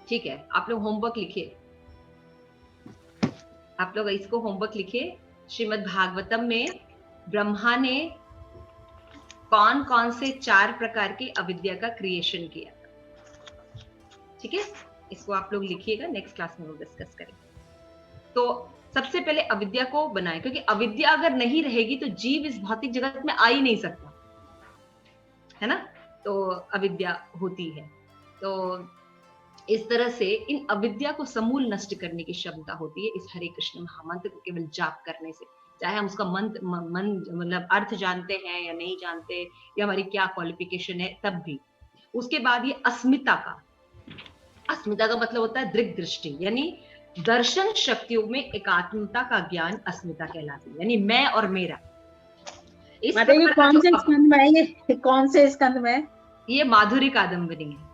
ठीक है, आप लोग होमवर्क लिखिए, आप लोग इसको होमवर्क लिखिए। श्रीमद् भागवतम में ब्रह्मा ने कौन कौन से 4 प्रकार की अविद्या का क्रिएशन किया था। ठीक है, इसको आप लोग लिखिएगा, नेक्स्ट क्लास में वो डिस्कस करेंगे। तो सबसे पहले अविद्या को बनाए, क्योंकि अविद्या अगर नहीं रहेगी तो जीव इस भौतिक जगत में आ ही नहीं सकता, है ना। तो अविद्या होती है। तो इस तरह से इन अविद्या को समूल नष्ट करने की क्षमता होती है इस हरे कृष्ण महामंत्र को केवल जाप करने से। चाहे हम उसका मतलब अर्थ जानते हैं या नहीं जानते, या हमारी क्या क्वालिफिकेशन है, तब भी। उसके बाद ये अस्मिता का मतलब होता है दृग दृष्टि, यानी दर्शन शक्तियों में एकात्मता का ज्ञान अस्मिता कहलाती है, यानी मैं और मेरा।
इस कौन से स्कंद में है ये? कौन से स्कंद में? ये
माधुर्य कादंबरी है,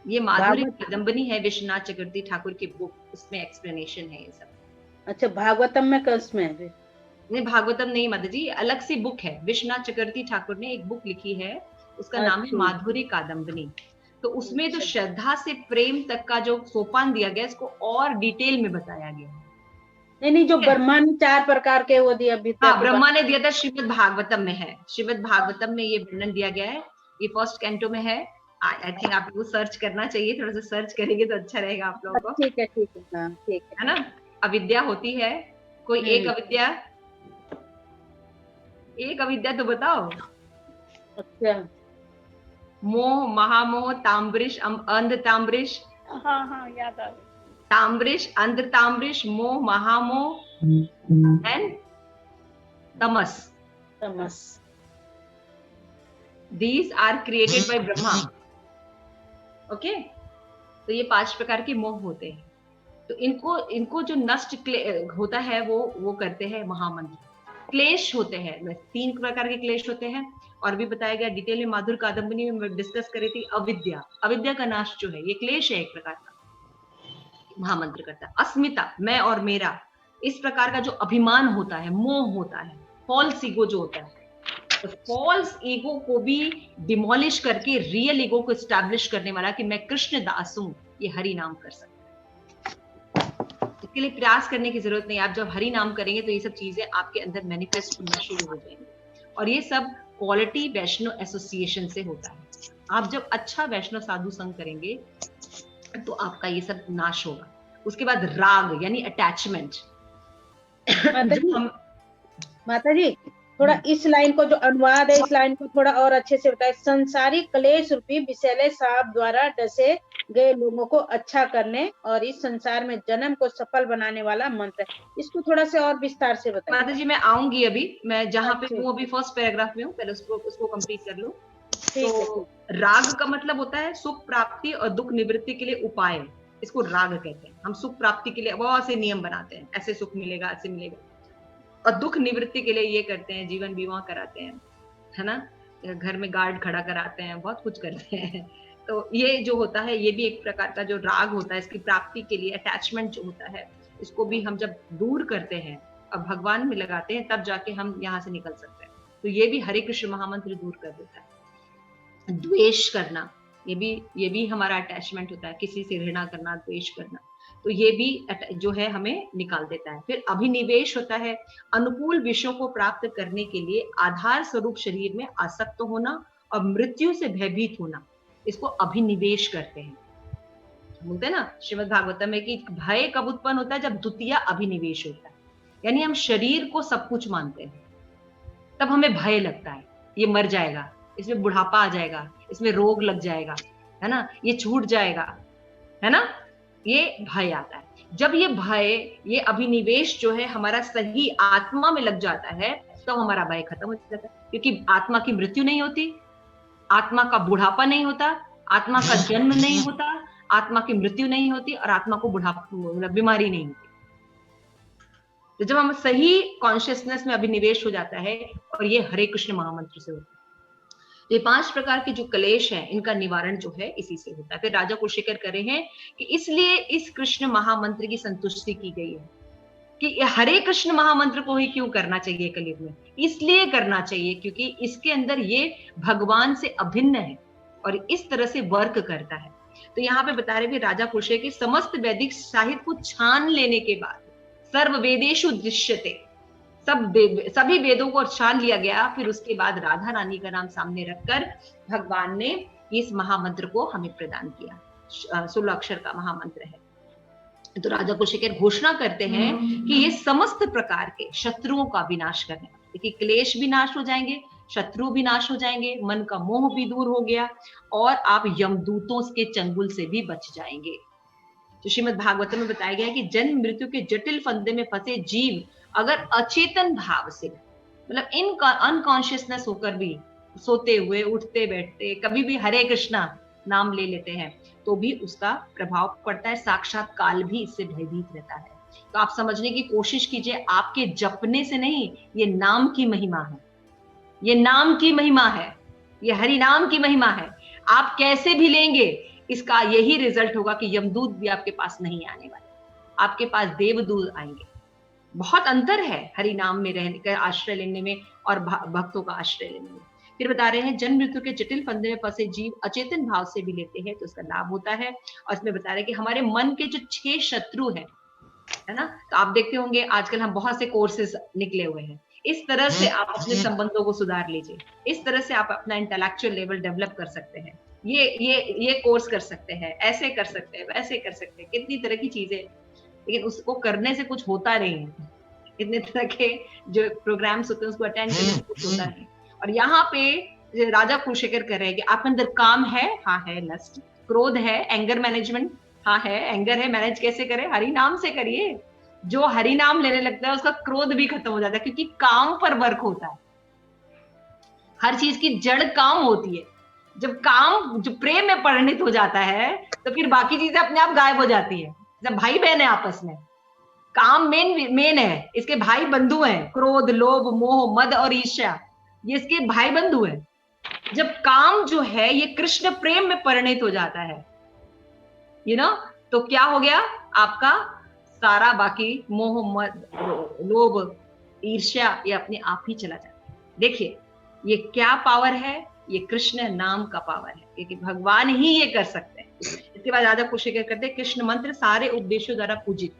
ये माधुर्य कादंबरी है विश्वनाथ चक्रवर्ती ठाकुर की बुक, उसमें एक्सप्लेनेशन है ये सब।
अच्छा, भागवतम में कस में है?
नहीं, भागवतम नहीं माता जी, अलग सी बुक है। विश्वनाथ चक्रवर्ती ठाकुर ने एक बुक लिखी है, उसका नाम है माधुर्य कादंबरी। तो उसमें जो श्रद्धा से प्रेम तक का जो सोपान दिया गया, इसको और डिटेल में बताया गया है।
नहीं, जो ब्रह्मा ने 4 प्रकार के वो दिया,
हाँ, ब्रह्मा ने दिया था, श्रीमद् भागवतम में है। श्रीमद् भागवतम में ये वर्णन दिया गया है, ये फर्स्ट कैंटो में है। आई थिंक आप लोगों को सर्च करना चाहिए, थोड़ा सा सर्च करेंगे तो अच्छा रहेगा आप लोगों को।
ठीक है
ना। अविद्या होती है कोई एक अविद्या तो बताओ।
अच्छा,
मोह, महामोह, ताम्बरिश, अंध ताम्बरिश।
हाँ याद आ गया।
ताम्बरिश, अंध ताम्बरिश, मोह, महामोह and Tamas. These are created by Brahma. Okay, तो ये 5 प्रकार के मोह होते हैं। तो इनको जो नष्ट होता है वो करते हैं महामंत्र। क्लेश होते हैं, 3 प्रकार के क्लेश होते हैं, और भी बताया गया डिटेल में माधुर्य कादंबरी में डिस्कस करी थी। अविद्या का नाश जो है ये क्लेश है, एक प्रकार का महामंत्र करता है। अस्मिता, मैं और मेरा, इस प्रकार का जो अभिमान होता है, मोह होता है, फॉल्स ईगो जो होता है, तो फॉल्स ईगो को भी डिमोलिश करके रियल ईगो को एस्टैब्लिश करने वाला कि मैं कृष्ण दास हूं, ये हरि नाम कर सकता है। इसके लिए प्रयास करने की जरूरत नहीं। आप जब हरि नाम करेंगे तो ये सब चीजें आपके अंदर मैनिफेस्ट होना शुरू हो जाएंगी, और ये सब क्वालिटी वैष्णव एसोसिएशन से होता है। आप जब अच्छा वैष्णव साधु संग करेंगे तो आपका ये सब नाश होगा। उसके बाद राग यानी अटैचमेंट।
माता जी थोड़ा इस लाइन को जो अनुवाद है, इस लाइन को थोड़ा और अच्छे से बताए। संसारिक क्लेश रूपी विषैले सांप द्वारा डसे गए लोगों को अच्छा करने और इस संसार में जन्म को सफल बनाने वाला मंत्र, इसको थोड़ा से और विस्तार से बताइए।
माता जी मैं आऊंगी अभी, मैं जहाँ पे हूँ अभी फर्स्ट पैराग्राफ में हूँ, पहले उसको कंप्लीट कर लूं। तो राग का मतलब होता है सुख प्राप्ति और दुख निवृत्ति के लिए उपाय, इसको राग कहते हैं। हम सुख प्राप्ति के लिए बहुत से नियम बनाते हैं, ऐसे सुख मिलेगा, ऐसे मिलेगा, और दुख निवृत्ति के लिए ये करते हैं, जीवन बीमा कराते हैं, है ना, घर में गार्ड खड़ा कराते हैं, बहुत कुछ करते हैं। तो ये जो होता है ये भी एक प्रकार का जो राग होता है, इसकी प्राप्ति के लिए अटैचमेंट जो होता है, इसको भी हम जब दूर करते हैं और भगवान में लगाते हैं तब जाके हम यहाँ से निकल सकते हैं। तो ये भी हरे कृष्ण महामंत्र दूर कर देता है। द्वेष करना, ये भी हमारा अटैचमेंट होता है, किसी से घृणा करना, द्वेष करना, तो ये भी जो है हमें निकाल देता है। फिर अभिनिवेश होता है, अनुकूल विषयों को प्राप्त करने के लिए आधार स्वरूप शरीर में आसक्त होना और मृत्यु से भयभीत होना, इसको अभिनिवेश करते हैं। बोलते हैं ना श्रीमद् भागवतम में कि भय कब उत्पन्न होता है, जब द्वितीय अभिनिवेश होता है, यानी हम शरीर को सब कुछ मानते हैं, तब हमें भय लगता है ये मर जाएगा, इसमें बुढ़ापा आ जाएगा, इसमें रोग लग जाएगा, है ना, ये छूट जाएगा, है ना, ये भय आता है। जब ये भय, ये अभिनिवेश जो है हमारा सही आत्मा में लग जाता है तो हमारा भय खत्म हो जाता है, क्योंकि आत्मा की मृत्यु नहीं होती, आत्मा का बुढ़ापा नहीं होता, आत्मा का जन्म नहीं होता, आत्मा की मृत्यु नहीं होती, और आत्मा को बुढ़ापा बीमारी नहीं होती। तो जब हम सही कॉन्शियसनेस में अभिनिवेश हो जाता है, और ये हरे कृष्ण महामंत्र से होता है। ये 5 प्रकार के जो क्लेश हैं इनका निवारण जो है इसी से होता है। फिर राजा कुलशेखर कर रहे हैं कि इसलिए इस कृष्ण महामंत्र की संतुष्टि की गई है कि हरे कृष्ण महामंत्र को ही क्यों करना चाहिए कलयुग में, इसलिए करना चाहिए क्योंकि इसके अंदर ये भगवान से अभिन्न है और इस तरह से वर्क करता है। तो यहाँ पे बता रहे भी राजा कुलशेखर समस्त वैदिक साहित्य को छान लेने के बाद सर्व वेदेषु दृश्यते, सभी वेदों को छान लिया गया, फिर उसके बाद राधा रानी का नाम सामने रखकर भगवान ने इस महामंत्र को हमें प्रदान किया। 16 अक्षर का महामंत्र है। तो राजा कुलशेखर घोषणा करते हैं कि ये समस्त प्रकार के शत्रुओं का विनाश करने, देखिए क्लेश भी नाश हो जाएंगे, शत्रु भी नाश हो जाएंगे, मन का मोह भी दूर हो गया, और आप यमदूतों के चंगुल से भी बच जाएंगे। तो श्रीमद् भागवत में बताया गया है कि जन्म मृत्यु के जटिल फंदे में फंसे जीव अगर अचेतन भाव से, मतलब इनका अनकॉन्शियसनेस होकर भी, सोते हुए, उठते बैठते, कभी भी हरे कृष्णा नाम ले लेते हैं, तो भी उसका प्रभाव पड़ता है। साक्षात काल भी इससे भयभीत रहता है। तो आप समझने की कोशिश कीजिए, आपके जपने से नहीं, ये नाम की महिमा है, ये नाम की महिमा है, ये हरि नाम की महिमा है। आप कैसे भी लेंगे, इसका यही रिजल्ट होगा कि यमदूत भी आपके पास नहीं आने वाले, आपके पास देवदूत आएंगे। बहुत अंतर है हरि नाम में रहने का, आश्रय लेने में और भक्तों का आश्रय लेने में। फिर बता रहे हैं जन्म मृत्यु के जटिल फंदे में फंसे जीव अचेतन भाव से भी लेते हैं तो उसका लाभ होता है। और इसमें बता रहे हैं कि हमारे मन के जो 6 शत्रु हैं, है ना, तो आप देखते होंगे आजकल हम बहुत से कोर्सेज निकले हुए हैं, इस तरह से आप अपने संबंधों को सुधार लीजिए, इस तरह से आप अपना इंटेलेक्चुअल लेवल डेवलप कर सकते हैं, ये कोर्स कर सकते हैं, ऐसे कर सकते हैं, वैसे कर सकते हैं, कितनी तरह की चीजें, लेकिन उसको करने से कुछ होता नहीं है। इतने तरह के जो प्रोग्राम्स होते हैं उसको अटेंड करने से कुछ होता नहीं। और यहाँ पे राजा कुलशेखर कर रहे हैं कि आप अंदर काम है, हाँ है, लस्ट, क्रोध है, एंगर मैनेजमेंट, हाँ है, एंगर है, मैनेज कैसे करें, हरि नाम से करिए। जो हरि नाम लेने लगता है उसका क्रोध भी खत्म हो जाता है, क्योंकि काम पर वर्क होता है। हर चीज की जड़ काम होती है। जब काम जो प्रेम में परिणित हो जाता है तो फिर बाकी चीजें अपने आप गायब हो जाती है। जब भाई बहन है आपस में, काम मेन है, इसके भाई बंधु हैं, क्रोध, लोभ, मोह, मद और ईर्ष्या, ये इसके भाई बंधु हैं। जब काम जो है ये कृष्ण प्रेम में परिणित हो जाता है, तो क्या हो गया, आपका सारा बाकी मोह, मद, लोभ, ईर्ष्या ये अपने आप ही चला जाता है। देखिए ये क्या पावर है, ये कृष्ण नाम का पावर है, क्योंकि भगवान ही ये कर सकते हैं। इसके बाद राजा कुलशेखर कहते हैं कृष्ण मंत्र सारे उपदेशों द्वारा पूजित,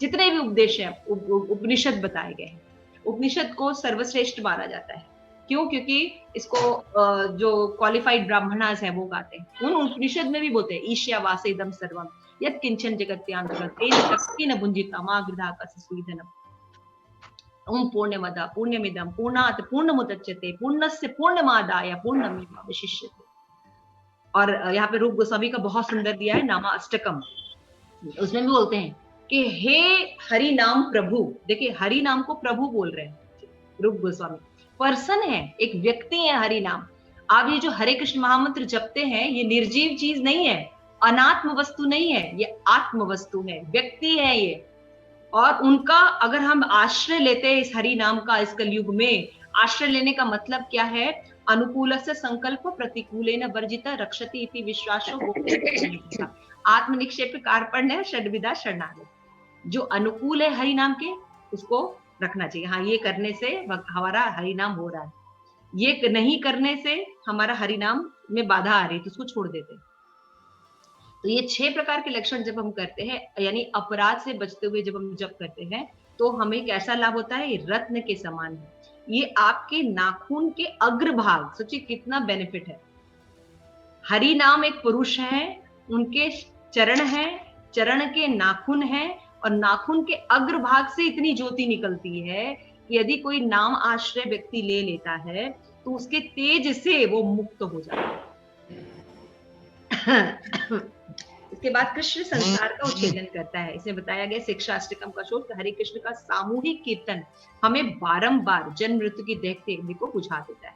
जितने भी उपदेश हैं, उपनिषद बताए गए हैं, उपनिषद को सर्वश्रेष्ठ माना जाता है। क्यों? क्योंकि इसको जो क्वालिफाइड ब्राह्मणास है वो गाते हैं। उन उपनिषद में भी बोलते हैं ईश्यावासेदम सर्वम यत् किंचन जगत्यांतरं तेन शक्तिन भुंजिता मा गृहाकाशस्वीधनम। ओम पूर्णमदा पूर्णमिदं पूर्णात् पूर्णमुदच्यते पूर्णस्य पूर्णमादाय पूर्णमेवावशिष्यते। और यहाँ पे रूप गोस्वामी का बहुत सुंदर दिया है नामा अष्टकम, उसमें भी बोलते हैं कि हे हरि नाम प्रभु। देखिए हरि नाम को प्रभु बोल रहे हैं रूप गोस्वामी, पर्सन है, एक व्यक्ति है हरि नाम। आप ये जो हरे कृष्ण महामंत्र जपते हैं ये निर्जीव चीज नहीं है, अनात्म वस्तु नहीं है, ये आत्म वस्तु है, व्यक्ति है ये। और उनका अगर हम आश्रय लेते हैं इस हरि नाम का, इस कलयुग में आश्रय लेने का मतलब क्या है? अनुकूल से संकल्प प्रतिकूलेन वर्जिता रक्षति इति विश्वासो आत्मनिक्षेप कार्पण्य षड्विधा शरणागत। जो अनुकूल है हरि नाम के उसको रखना चाहिए। हाँ, ये करने से हमारा हरि नाम हो रहा है, ये नहीं करने से हमारा हरि नाम में बाधा आ रही है तो उसको छोड़ देते हैं। तो ये 6 प्रकार के लक्षण जब हम करते हैं, यानी अपराध से बचते हुए जब हम जप करते हैं तो हमें कैसा लाभ होता है? ये रत्न के समान है। ये आपके नाखून के अग्रभाग, सोचिए कितना बेनिफिट है। हरि नाम एक पुरुष है, उनके चरण है, चरण के नाखून है, और नाखून के अग्रभाग से इतनी ज्योति निकलती है कि यदि कोई नाम आश्रय व्यक्ति ले लेता है तो उसके तेज से वो मुक्त हो जाता है। इसके बाद कृष्ण संसार का उच्छेदन करता है। इसमें बताया गया शिक्षा अष्टकम का श्लोक, हरे कृष्ण का सामूहिक कीर्तन हमें बारंबार जन्म मृत्यु की देखते अग्नि को बुझा देता है।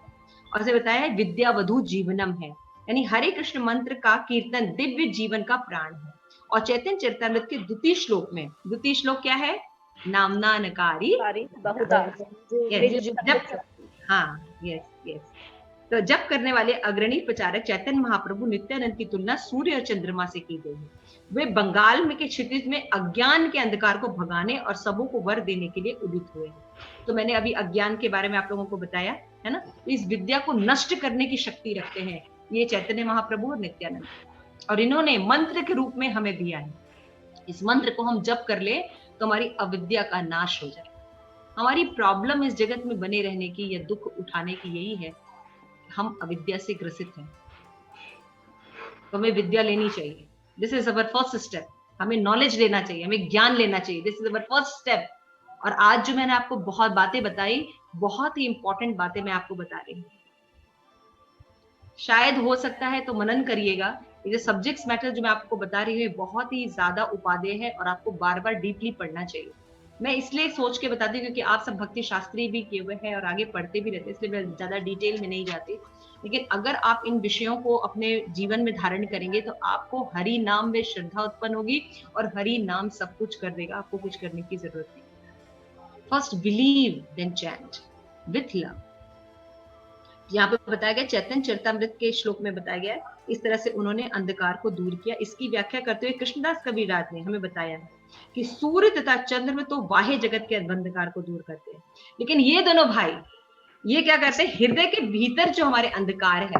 और इसे बताया है विद्या वधु जीवनम है, यानी हरे कृष्ण मंत्र का कीर्तन दिव्य जीवन का प्राण है। और चैतन्य चरितामृत के द्वितीय श्लोक में, द्वितीय श्लोक क्या है? नामना नकारी बहुधा। हाँ, यस यस। तो जप करने वाले अग्रणी प्रचारक चैतन्य महाप्रभु नित्यानंद की तुलना सूर्य और चंद्रमा से की गई है। वे बंगाल में के क्षितिज में अज्ञान के अंधकार को भगाने और सबों को वर देने के लिए उदित हुए हैं। तो मैंने अभी अज्ञान के बारे में आप लोगों को बताया है ना। इस विद्या को नष्ट करने की शक्ति रखते हैं ये चैतन्य महाप्रभु और नित्यानंद, और इन्होंने मंत्र के रूप में हमें दिया है। इस मंत्र को हम जप कर ले तो हमारी अविद्या का नाश हो जाए। हमारी प्रॉब्लम इस जगत में बने रहने की या दुख उठाने की यही है, हम अविद्या से ग्रसित हैं, तो हमें विद्या लेनी चाहिए। This is our first step. हमें नॉलेज लेना चाहिए, हमें ज्ञान लेना चाहिए। This is our first step. और आज जो मैंने आपको बहुत बातें बताई, बहुत ही इंपॉर्टेंट बातें मैं आपको बता रही हूँ। शायद हो सकता है तो मनन करिएगा। ये सब्जेक्ट्स मैटर जो मैं आपको बता रही हूँ बहुत ही ज्यादा उपादेय है और आपको बार बार डीपली पढ़ना चाहिए। मैं इसलिए सोच के बताती हूँ क्योंकि आप सब भक्ति शास्त्री भी किए हुए हैं और आगे पढ़ते भी रहते हैं, इसलिए मैं ज्यादा डिटेल में नहीं जाती। लेकिन अगर आप इन विषयों को अपने जीवन में धारण करेंगे तो आपको हरि नाम में श्रद्धा उत्पन्न होगी और हरि नाम सब कुछ कर देगा, आपको कुछ करने की जरूरत नहीं। First believe then chant with love. यहाँ पे बताया गया चैतन्य चरितामृत के श्लोक में बताया गया है इस तरह से उन्होंने अंधकार को दूर किया। इसकी व्याख्या करते हुए कृष्णदास कबीरदास ने हमें बताया है कि सूर्य तथा चंद्र में तो बाह्य जगत के अंधकार को दूर करते हैं, लेकिन ये दोनों भाई ये क्या करते हैं? हृदय के भीतर जो हमारे अंधकार है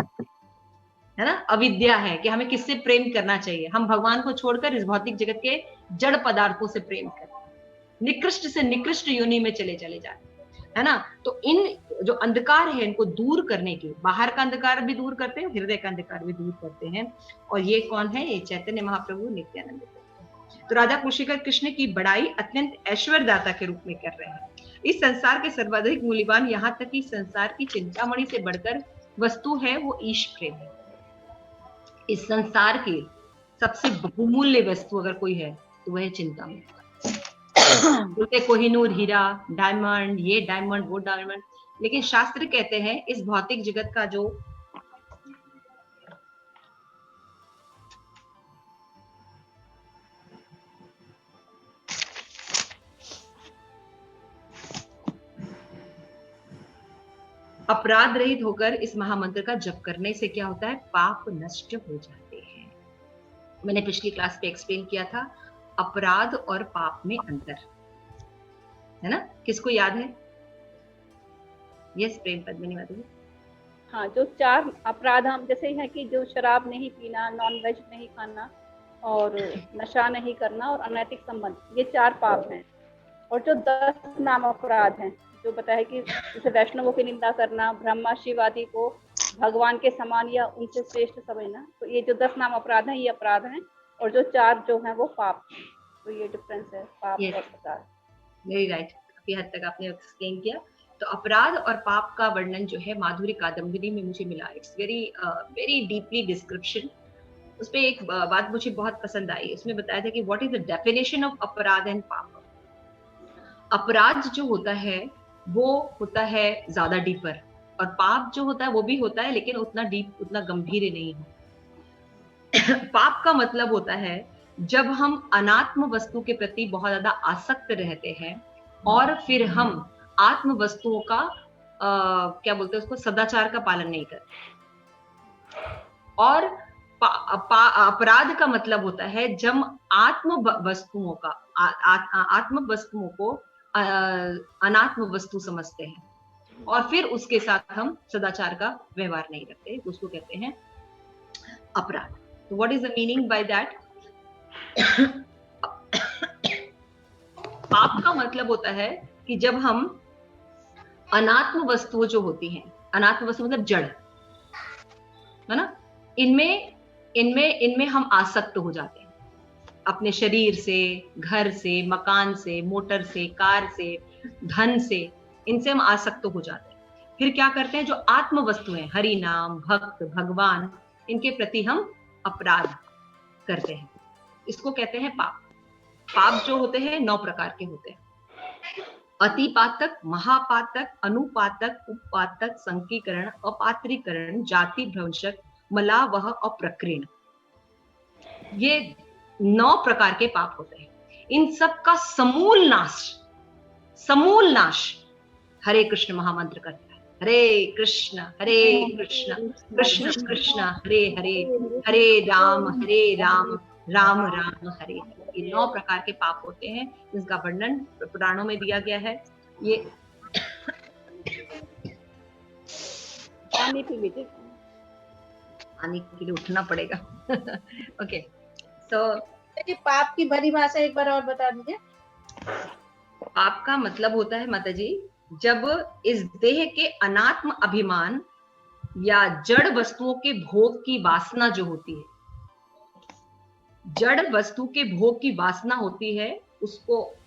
ना, अविद्या है कि हमें किससे प्रेम करना चाहिए, हम भगवान को छोड़कर इस भौतिक जगत के जड़ पदार्थों से प्रेम करते हैं, निकृष्ट से निकृष्ट योनि में चले जाते है ना। तो इन जो अंधकार है इनको दूर करने के, बाहर का अंधकार भी दूर करते हैं, हृदय का अंधकार भी दूर करते हैं। और ये कौन है? ये चैतन्य महाप्रभु नित्यानंद। तो राधा कुलशेखर कृष्ण की बड़ाई अत्यंत ऐश्वर्यदाता के रूप में कर रहे हैं। इस संसार के सर्वाधिक मूल्यवान, यहाँ तक कि संसार की चिंतामणि से बढ़कर वस्तु है वो ईश प्रेम है। इस संसार की सबसे बहुमूल्य वस्तु अगर कोई है तो वह है चिंतामणि। बोलते कोहिनूर हीरा, डायमंड, ये डायमंड वो डायमंड, लेकिन शास्त्र कहते हैं इस भौतिक जगत का जो अपराध रहित होकर इस महामंत्र का जप करने से क्या होता है? पाप नष्ट हो जाते हैं। मैंने पिछली क्लास पे एक्सप्लेन किया था अपराध और पाप में अंतर, है ना? किसको याद है? यस प्रेम पद्मिनी माधवी।
हाँ, जो 4 अपराध हम जैसे है कि जो शराब नहीं पीना, नॉन वेज नहीं खाना, और नशा नहीं करना और अनैतिक संबंध, ये 4 पाप हैं। और जो 10 नाम अपराध हैं जो बताया है कि जैसे वैष्णवों की निंदा करना, ब्रह्मा शिव आदि को भगवान के समान या उनसे श्रेष्ठ समझना, तो ये जो 10 नाम अपराध हैं ये अपराध हैं, और जो 4 जो हैं वो पाप हैं। तो ये डिफरेंस है पाप और अपराध।
वेरी राइट, काफी हद तक आपने एक्सप्लेन किया। तो अपराध और पाप का वर्णन जो है माधुरी कादम्बरी में मुझे मिला, इट्स वेरी डीपली डिस्क्रिप्शन। उसमें एक बात मुझे बहुत पसंद आई, उसमें बताया था कि what is the definition of अपराध एंड पाप। अपराध जो होता है वो होता है ज्यादा डीपर, और पाप जो होता है वो भी होता है लेकिन उतना डीप, उतना गंभीर नहीं है। पाप का मतलब होता है जब हम अनात्म वस्तु के प्रति बहुत ज्यादा आसक्त रहते हैं और फिर हम आत्म वस्तुओं का क्या बोलते हैं उसको, सदाचार का पालन नहीं करते। और अपराध का मतलब होता है जब आत्म वस्तुओं को अनात्म वस्तु समझते हैं और फिर उसके साथ हम सदाचार का व्यवहार नहीं रखते, तो उसको कहते हैं अपराध। तो what is the meaning by that? पाप का मतलब होता है कि जब हम अनात्म वस्तुओं जो होती हैं, अनात्म वस्तु मतलब जड़, है ना, इनमें हम आसक्त हो जाते हैं, अपने शरीर से, घर से, मकान से, मोटर से, कार से, धन से, इनसे हम आसक्त हो जाते हैं। फिर क्या करते हैं, जो आत्म वस्तुएं, हरि नाम, भक्त, भगवान, इनके प्रति हम अपराध करते हैं, इसको कहते हैं पाप। पाप जो होते हैं 9 प्रकार के होते हैं: अतिपातक, महापातक, अनुपातक, उपपातक, संकीकरण, अपात्रीकरण, जाति भ्रंशक, मलावह और प्रकीर्ण। ये 9 प्रकार के पाप होते हैं। इन सब का समूल नाश हरे कृष्ण महामंत्र करता है। हरे कृष्ण कृष्ण कृष्ण हरे हरे, हरे राम राम राम हरे हरे। ये 9 प्रकार के पाप होते हैं, जिसका वर्णन पुराणों में दिया गया है। ये
पानी पी लीजिए,
पानी के लिए उठना पड़ेगा। ओके, सो
पाप की भरी भाषा एक बार और बता दीजिए।
पाप का मतलब होता है माता जी, जब इस देह के अनात्म अभिमान या जड़ वस्तुओं के भोग की वासना जो होती है, जड़ वस्तु के भोग की वासना होती है, उसको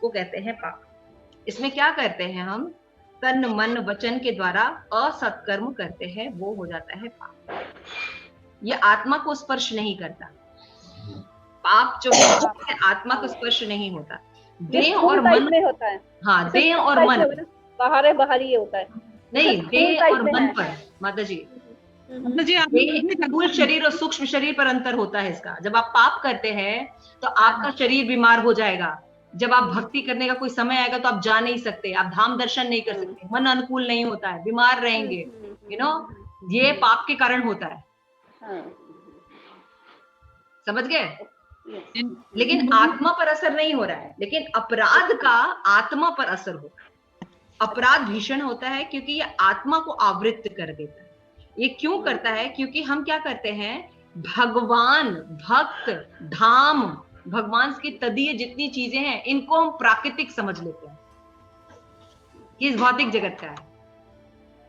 कहते हैं पाप। इसमें क्या करते हैं हम, तन मन वचन के द्वारा असत्कर्म करते हैं, वो हो जाता है पाप। ये आत्मा को स्पर्श नहीं करता। पाप जो है आत्मा को स्पर्श नहीं होता, देह और मन में होता है। हाँ, देह और मन,
बाहरी ये होता है,
नहीं देह और मन पर माता जी, स्थूल शरीर और सूक्ष्म शरीर पर अंतर होता है इसका। जब आप पाप करते हैं तो आपका शरीर बीमार हो जाएगा, जब आप भक्ति करने का कोई समय आएगा तो आप जा नहीं सकते, आप धाम दर्शन नहीं कर सकते, मन अनुकूल नहीं होता है, बीमार रहेंगे, यू नो, ये पाप के कारण होता है। समझ गए? लेकिन आत्मा पर असर नहीं हो रहा है, लेकिन अपराध का आत्मा पर असर होता है। अपराध भीषण होता है क्योंकि ये आत्मा को आवृत्त कर देता है। ये क्यों करता है? क्योंकि हम क्या करते हैं, भगवान, भक्त, धाम, भगवान की तदीय जितनी चीजें हैं, इनको हम प्राकृतिक समझ लेते हैं, ये इस भौतिक जगत का है,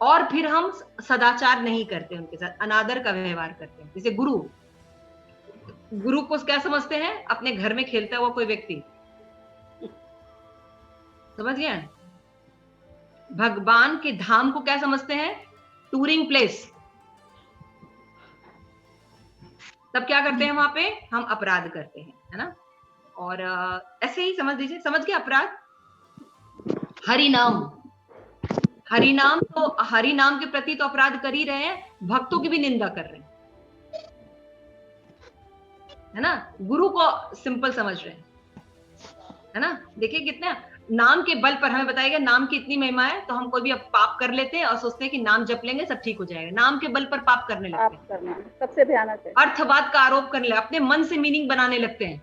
और फिर हम सदाचार नहीं करते, उनके साथ अनादर का व्यवहार करते हैं। जैसे गुरु को क्या समझते हैं, अपने घर में खेलता हुआ कोई व्यक्ति, समझ गए? भगवान के धाम को क्या समझते हैं, टूरिंग प्लेस। तब क्या करते हैं वहां पे, हम अपराध करते हैं, है ना। और ऐसे ही समझ लीजिए, समझ गए अपराध। हरि नाम तो हरि नाम के प्रति तो अपराध कर ही रहे हैं, भक्तों की भी निंदा कर रहे हैं, है ना। गुरु को सिंपल समझ रहे हैं, है ना। देखिए कितना नाम के बल पर हमें बताया गया, नाम की इतनी महिमा है, तो हम कोई भी अब पाप कर लेते हैं और सोचते हैं कि नाम जप लेंगे सब ठीक हो जाएगा। नाम के बल पर पाप करने लगते हैं,
सबसे भयानक है।
अर्थवाद का आरोप करने लगते, अपने मन से मीनिंग बनाने लगते हैं,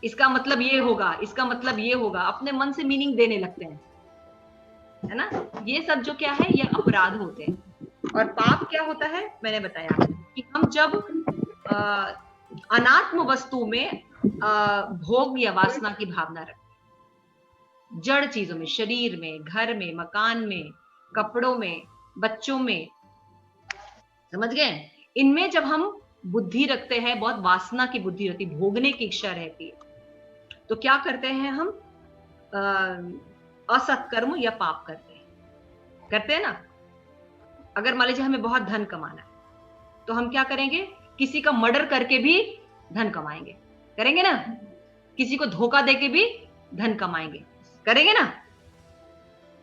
इसका मतलब ये होगा, इसका मतलब ये होगा, अपने मन से मीनिंग देने लगते हैं, है ना। ये सब जो क्या है, ये अपराध होते हैं। और पाप क्या होता है, मैंने बताया कि हम जब अनात्म वस्तु में भोग या वासना की भावना रखते हैं। जड़ चीजों में, शरीर में, घर में, मकान में, कपड़ों में, बच्चों में, समझ गए? इनमें जब हम बुद्धि रखते हैं, बहुत वासना की बुद्धि रहती, भोगने की इच्छा रहती है, तो क्या करते हैं हम? असत्कर्म या पाप करते हैं ना। अगर मान लीजिए हमें बहुत धन कमाना है, तो हम क्या करेंगे? किसी का मर्डर करके भी धन कमाएंगे, करेंगे ना? किसी को धोखा देके भी धन कमाएंगे, करेंगे ना?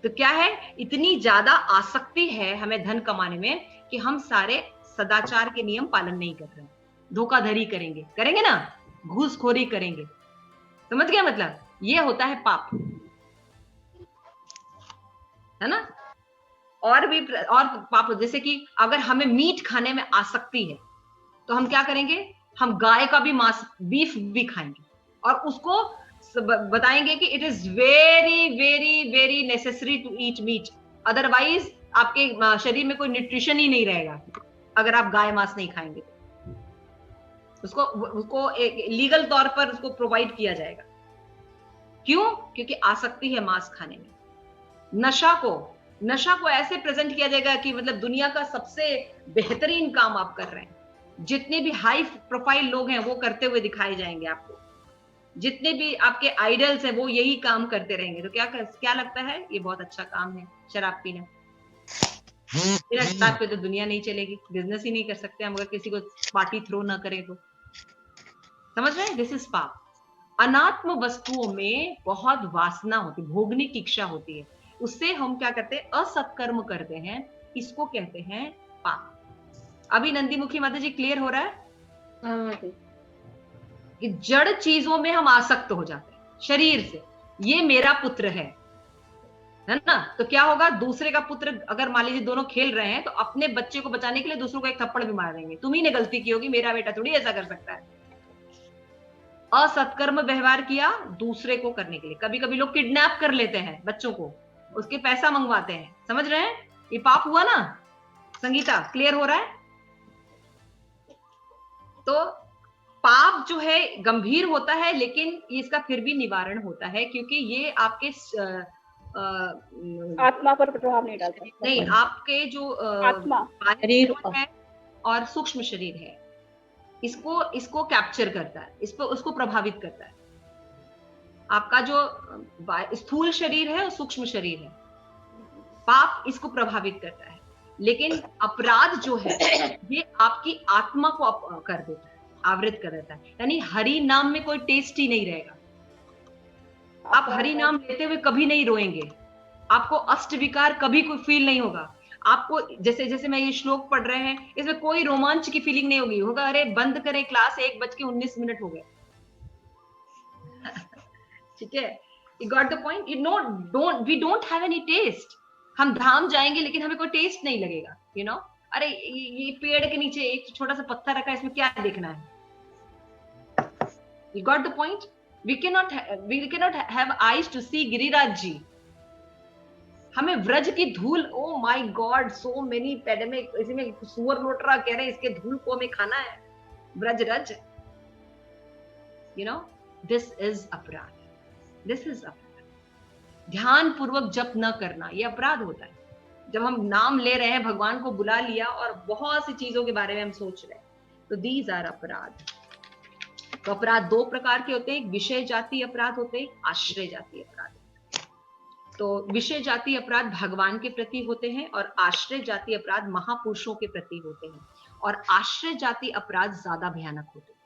तो क्या है, इतनी ज्यादा आसक्ति है हमें धन कमाने में कि हम सारे सदाचार के नियम पालन नहीं कर रहे हैं, धोखाधड़ी करेंगे, करेंगे ना? घूसखोरी करेंगे, समझ गया? मतलब ये होता है पाप, है ना? और पाप, जैसे कि अगर हमें मीट खाने में आसक्ति है, तो हम क्या करेंगे? हम गाय का भी मांस, बीफ भी खाएंगे, और उसको बताएंगे कि it is very very very necessary to eat meat, otherwise आपके शरीर में कोई न्यूट्रिशन ही नहीं रहेगा अगर आप गाय मांस नहीं खाएंगे। उसको एक लीगल तौर पर उसको प्रोवाइड किया जाएगा। क्यों? क्योंकि आसक्ति है मांस खाने में। नशा को ऐसे प्रेजेंट किया जाएगा कि मतलब दुनिया का सबसे बेहतरीन काम आप कर रहे हैं। जितने भी हाई प्रोफाइल लोग हैं वो करते हुए दिखाए जाएंगे आपको, जितने भी आपके आइडल्स हैं वो यही काम करते रहेंगे। तो क्या लगता है? ये बहुत अच्छा काम है शराब पीना। बिना शराब पे तो दुनिया नहीं चलेगी, बिजनेस ही नहीं कर सकते हम अगर किसी को पार्टी थ्रो ना करें तो। समझ रहे हैं? दिस इज पाप। अनात्म वस्तुओं में बहुत वासना होती, भोगने की इच्छा होती है, उससे हम क्या करते हैं? असत्कर्म करते हैं, इसको कहते हैं पाप। अभी नंदीमुखी माता जी क्लियर हो रहा है? कि जड़ चीजों में हम आसक्त हो जाते हैं शरीर से। ये मेरा पुत्र है ना? तो क्या होगा? दूसरे का पुत्र, अगर मान लीजिए दोनों खेल रहे हैं, तो अपने बच्चे को बचाने के लिए दूसरों को एक थप्पड़ भी मार देंगे, तुम ही ने गलती की होगी, मेरा बेटा थोड़ी ऐसा कर सकता है। असत्कर्म व्यवहार किया दूसरे को करने के लिए। कभी कभी लोग किडनैप कर लेते हैं बच्चों को, उसके पैसा मंगवाते हैं, समझ रहे हैं? ये पाप हुआ ना? संगीता क्लियर हो रहा है? तो पाप जो है गंभीर होता है, लेकिन इसका फिर भी निवारण होता है, क्योंकि ये आपके
आत्मा पर प्रभाव नहीं डालता।
नहीं, आपके जो
आत्मा,
शरीर है और सूक्ष्म शरीर है, इसको कैप्चर करता है, उसको प्रभावित करता है। आपका जो स्थूल शरीर है और सूक्ष्म शरीर है, पाप इसको प्रभावित करता है। लेकिन अपराध जो है ये आपकी आत्मा को कर देता है, आवृत कर देता है। यानी हरि नाम में कोई टेस्ट ही नहीं रहेगा। आप हरि नाम लेते हुए कभी नहीं रोएंगे, आपको अष्ट विकार कभी कोई फील नहीं होगा। आपको जैसे मैं ये श्लोक पढ़ रहे हैं, इसमें कोई रोमांच की फीलिंग नहीं होगा। अरे बंद करें क्लास, 1:19 हो गए। ठीक है, you got the point? We don't have any taste. हम धाम जाएंगे लेकिन हमें कोई टेस्ट नहीं लगेगा, you know? अरे ये पेड़ के नीचे एक छोटा सा पत्थर रखा है, इसमें क्या देखना है? You got the point? We cannot have eyes to see Giriraj ji. हमें व्रज की धूल, oh my God, so many pandemic, इसमें सुअर लोटरा कह रहे हैं इसके धूल को हमें खाना है, व्रज रज, you know, this is अपराध, this is अपराध। ध्यान पूर्वक जप न करना ये अपराध होता है। जब हम नाम ले रहे हैं, भगवान को बुला लिया और बहुत सी चीजों के बारे में हम सोच रहे हैं, तो these are अपराध। तो अपराध दो प्रकार के होते हैं, एक विषय जाति अपराध होते हैं, आश्रय जाति अपराध। तो विषय जाति अपराध भगवान के प्रति होते हैं और आश्रय जाति अपराध महापुरुषों के प्रति होते हैं। और आश्रय जाति अपराध ज्यादा भयानक होते हैं,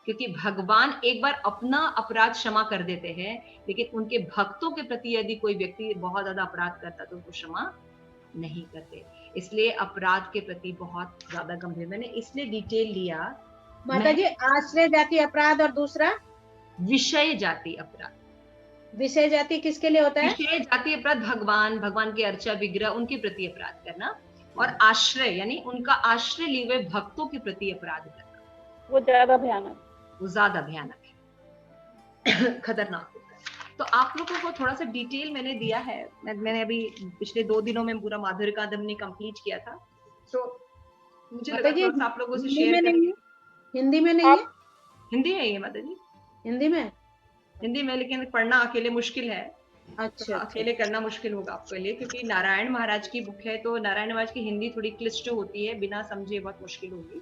क्योंकि भगवान एक बार अपना अपराध क्षमा कर देते हैं, लेकिन उनके भक्तों के प्रति यदि कोई व्यक्ति बहुत ज्यादा अपराध करता है तो उसको क्षमा नहीं करते। इसलिए अपराध के प्रति बहुत ज्यादा गंभीर, मैंने इसलिए डिटेल लिया।
माता जी, आश्रय जाति अपराध और दूसरा
विषय जाति अपराध।
विषय जाति किसके लिए होता है?
विषय जाति अपराध भगवान के अर्चा विग्रह उनके प्रति अपराध करना, और आश्रय यानी उनका आश्रय लिए हुए भक्तों के प्रति अपराध करना,
वो ज्यादा भयानक है, खतरनाक होता है। तो आप लोगों को थोड़ा सा डिटेल मैंने दिया है। मैंने अभी पिछले 2 दिनों में पूरा माधुर्य कादम्बनी कंप्लीट किया था, तो मुझे लगा आप लोगों से शेयर करेंगे।
हिंदी में नहीं है?
हिंदी है ये माता जी,
हिंदी में?
हिंदी में, लेकिन पढ़ना अकेले मुश्किल है।
अच्छा,
अकेले करना मुश्किल होगा आपके लिए, क्योंकि नारायण महाराज की बुक है, तो नारायण महाराज की हिंदी थोड़ी क्लिष्ट होती है, बिना समझे बहुत मुश्किल होगी।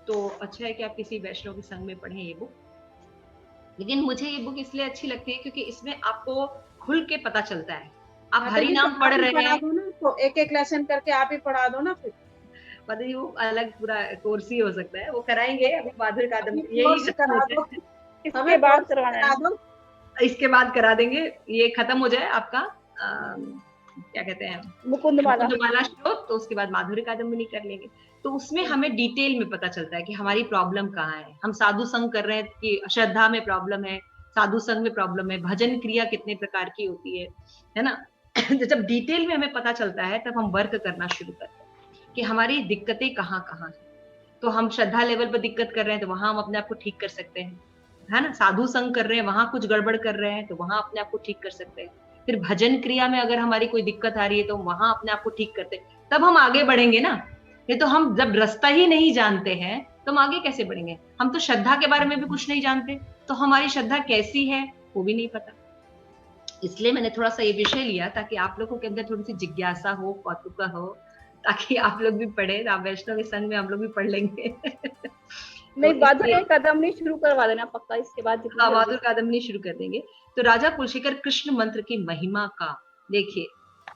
तो अच्छा है कि आप किसी वैष्णव के संग में पढ़ें ये बुक। लेकिन मुझे ये बुक इसलिए अच्छी लगती है क्योंकि इसमें आपको खुल के पता चलता है। आप हरि नाम पढ़ रहे हैं
तो एक एक लेसन करके आप ही पढ़ा दो ना फिर।
पता नहीं, वो अलग पूरा कोर्स ही हो सकता है, वो कराएंगे अभी माधुरी कादम्बरी
कोर्स करा दो,
इसके बाद करवाना है,
इसके बाद करा देंगे, ये खत्म हो जाए आपका क्या कहते हैं मुकुंदमाला श्लोक, तो उसके बाद माधुरी कादम्बरी कर लेंगे। तो उसमें हमें डिटेल में पता चलता है कि हमारी प्रॉब्लम कहाँ है। हम साधु संग कर रहे हैं कि श्रद्धा में प्रॉब्लम है, साधु संग में प्रॉब्लम है, भजन क्रिया कितने प्रकार की होती है ना। जब डिटेल में हमें पता चलता है तब हम वर्क करना शुरू करते हैं कि हमारी दिक्कतें कहाँ कहाँ है। तो हम श्रद्धा लेवल पर दिक्कत कर रहे हैं तो वहां हम अपने आप को ठीक कर सकते हैं, है ना। साधु संग कर रहे हैं, वहां कुछ गड़बड़ कर रहे हैं तो वहां अपने आप को ठीक कर सकते हैं। फिर भजन क्रिया में अगर हमारी कोई दिक्कत आ रही है तो वहां अपने आप को ठीक करते हैं, तब हम आगे बढ़ेंगे ना। ये तो हम जब रास्ता ही नहीं जानते हैं तो हम आगे कैसे बढ़ेंगे। हम तो श्रद्धा के बारे में भी कुछ नहीं जानते, तो हमारी श्रद्धा कैसी है वो भी नहीं पता। इसलिए मैंने थोड़ा सा ये विषय लिया ताकि आप लोगों के अंदर थोड़ी सी जिज्ञासा हो, कौतुका हो, ताकि आप लोग भी पढ़े। राम वैष्णव के संग में हम लोग भी पढ़ लेंगे।
नहीं, माधुरी कादम्बरी शुरू करवा देना पक्का, इसके बाद
माधुरी कादम्बरी शुरू कर देंगे। तो राजा कुलशेखर कृष्ण मंत्र की महिमा का देखिए,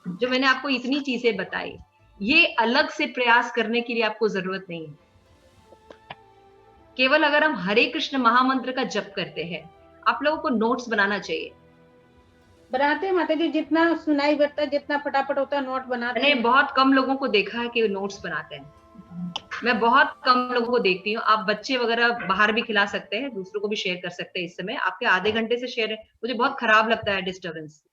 जो मैंने आपको इतनी चीजें बताई, ये अलग से प्रयास करने के लिए आपको जरूरत नहीं है। केवल अगर हम हरे कृष्ण महामंत्र का जप करते हैं, आप लोगों को नोट्स बनाना चाहिए।
बनाते हैं माता जी, जितना सुनाई पड़ता है, जितना फटाफट होता है नोट बनाते हैं।
मैंने बहुत कम लोगों को देखा है कि नोट्स बनाते हैं। मैं बहुत कम लोगों को देखती हूँ। आप बच्चे वगैरह बाहर भी खिला सकते हैं, दूसरों को भी शेयर कर सकते हैं। इस समय आपके आधे घंटे से शेयर है, मुझे बहुत खराब लगता है डिस्टर्बेंस।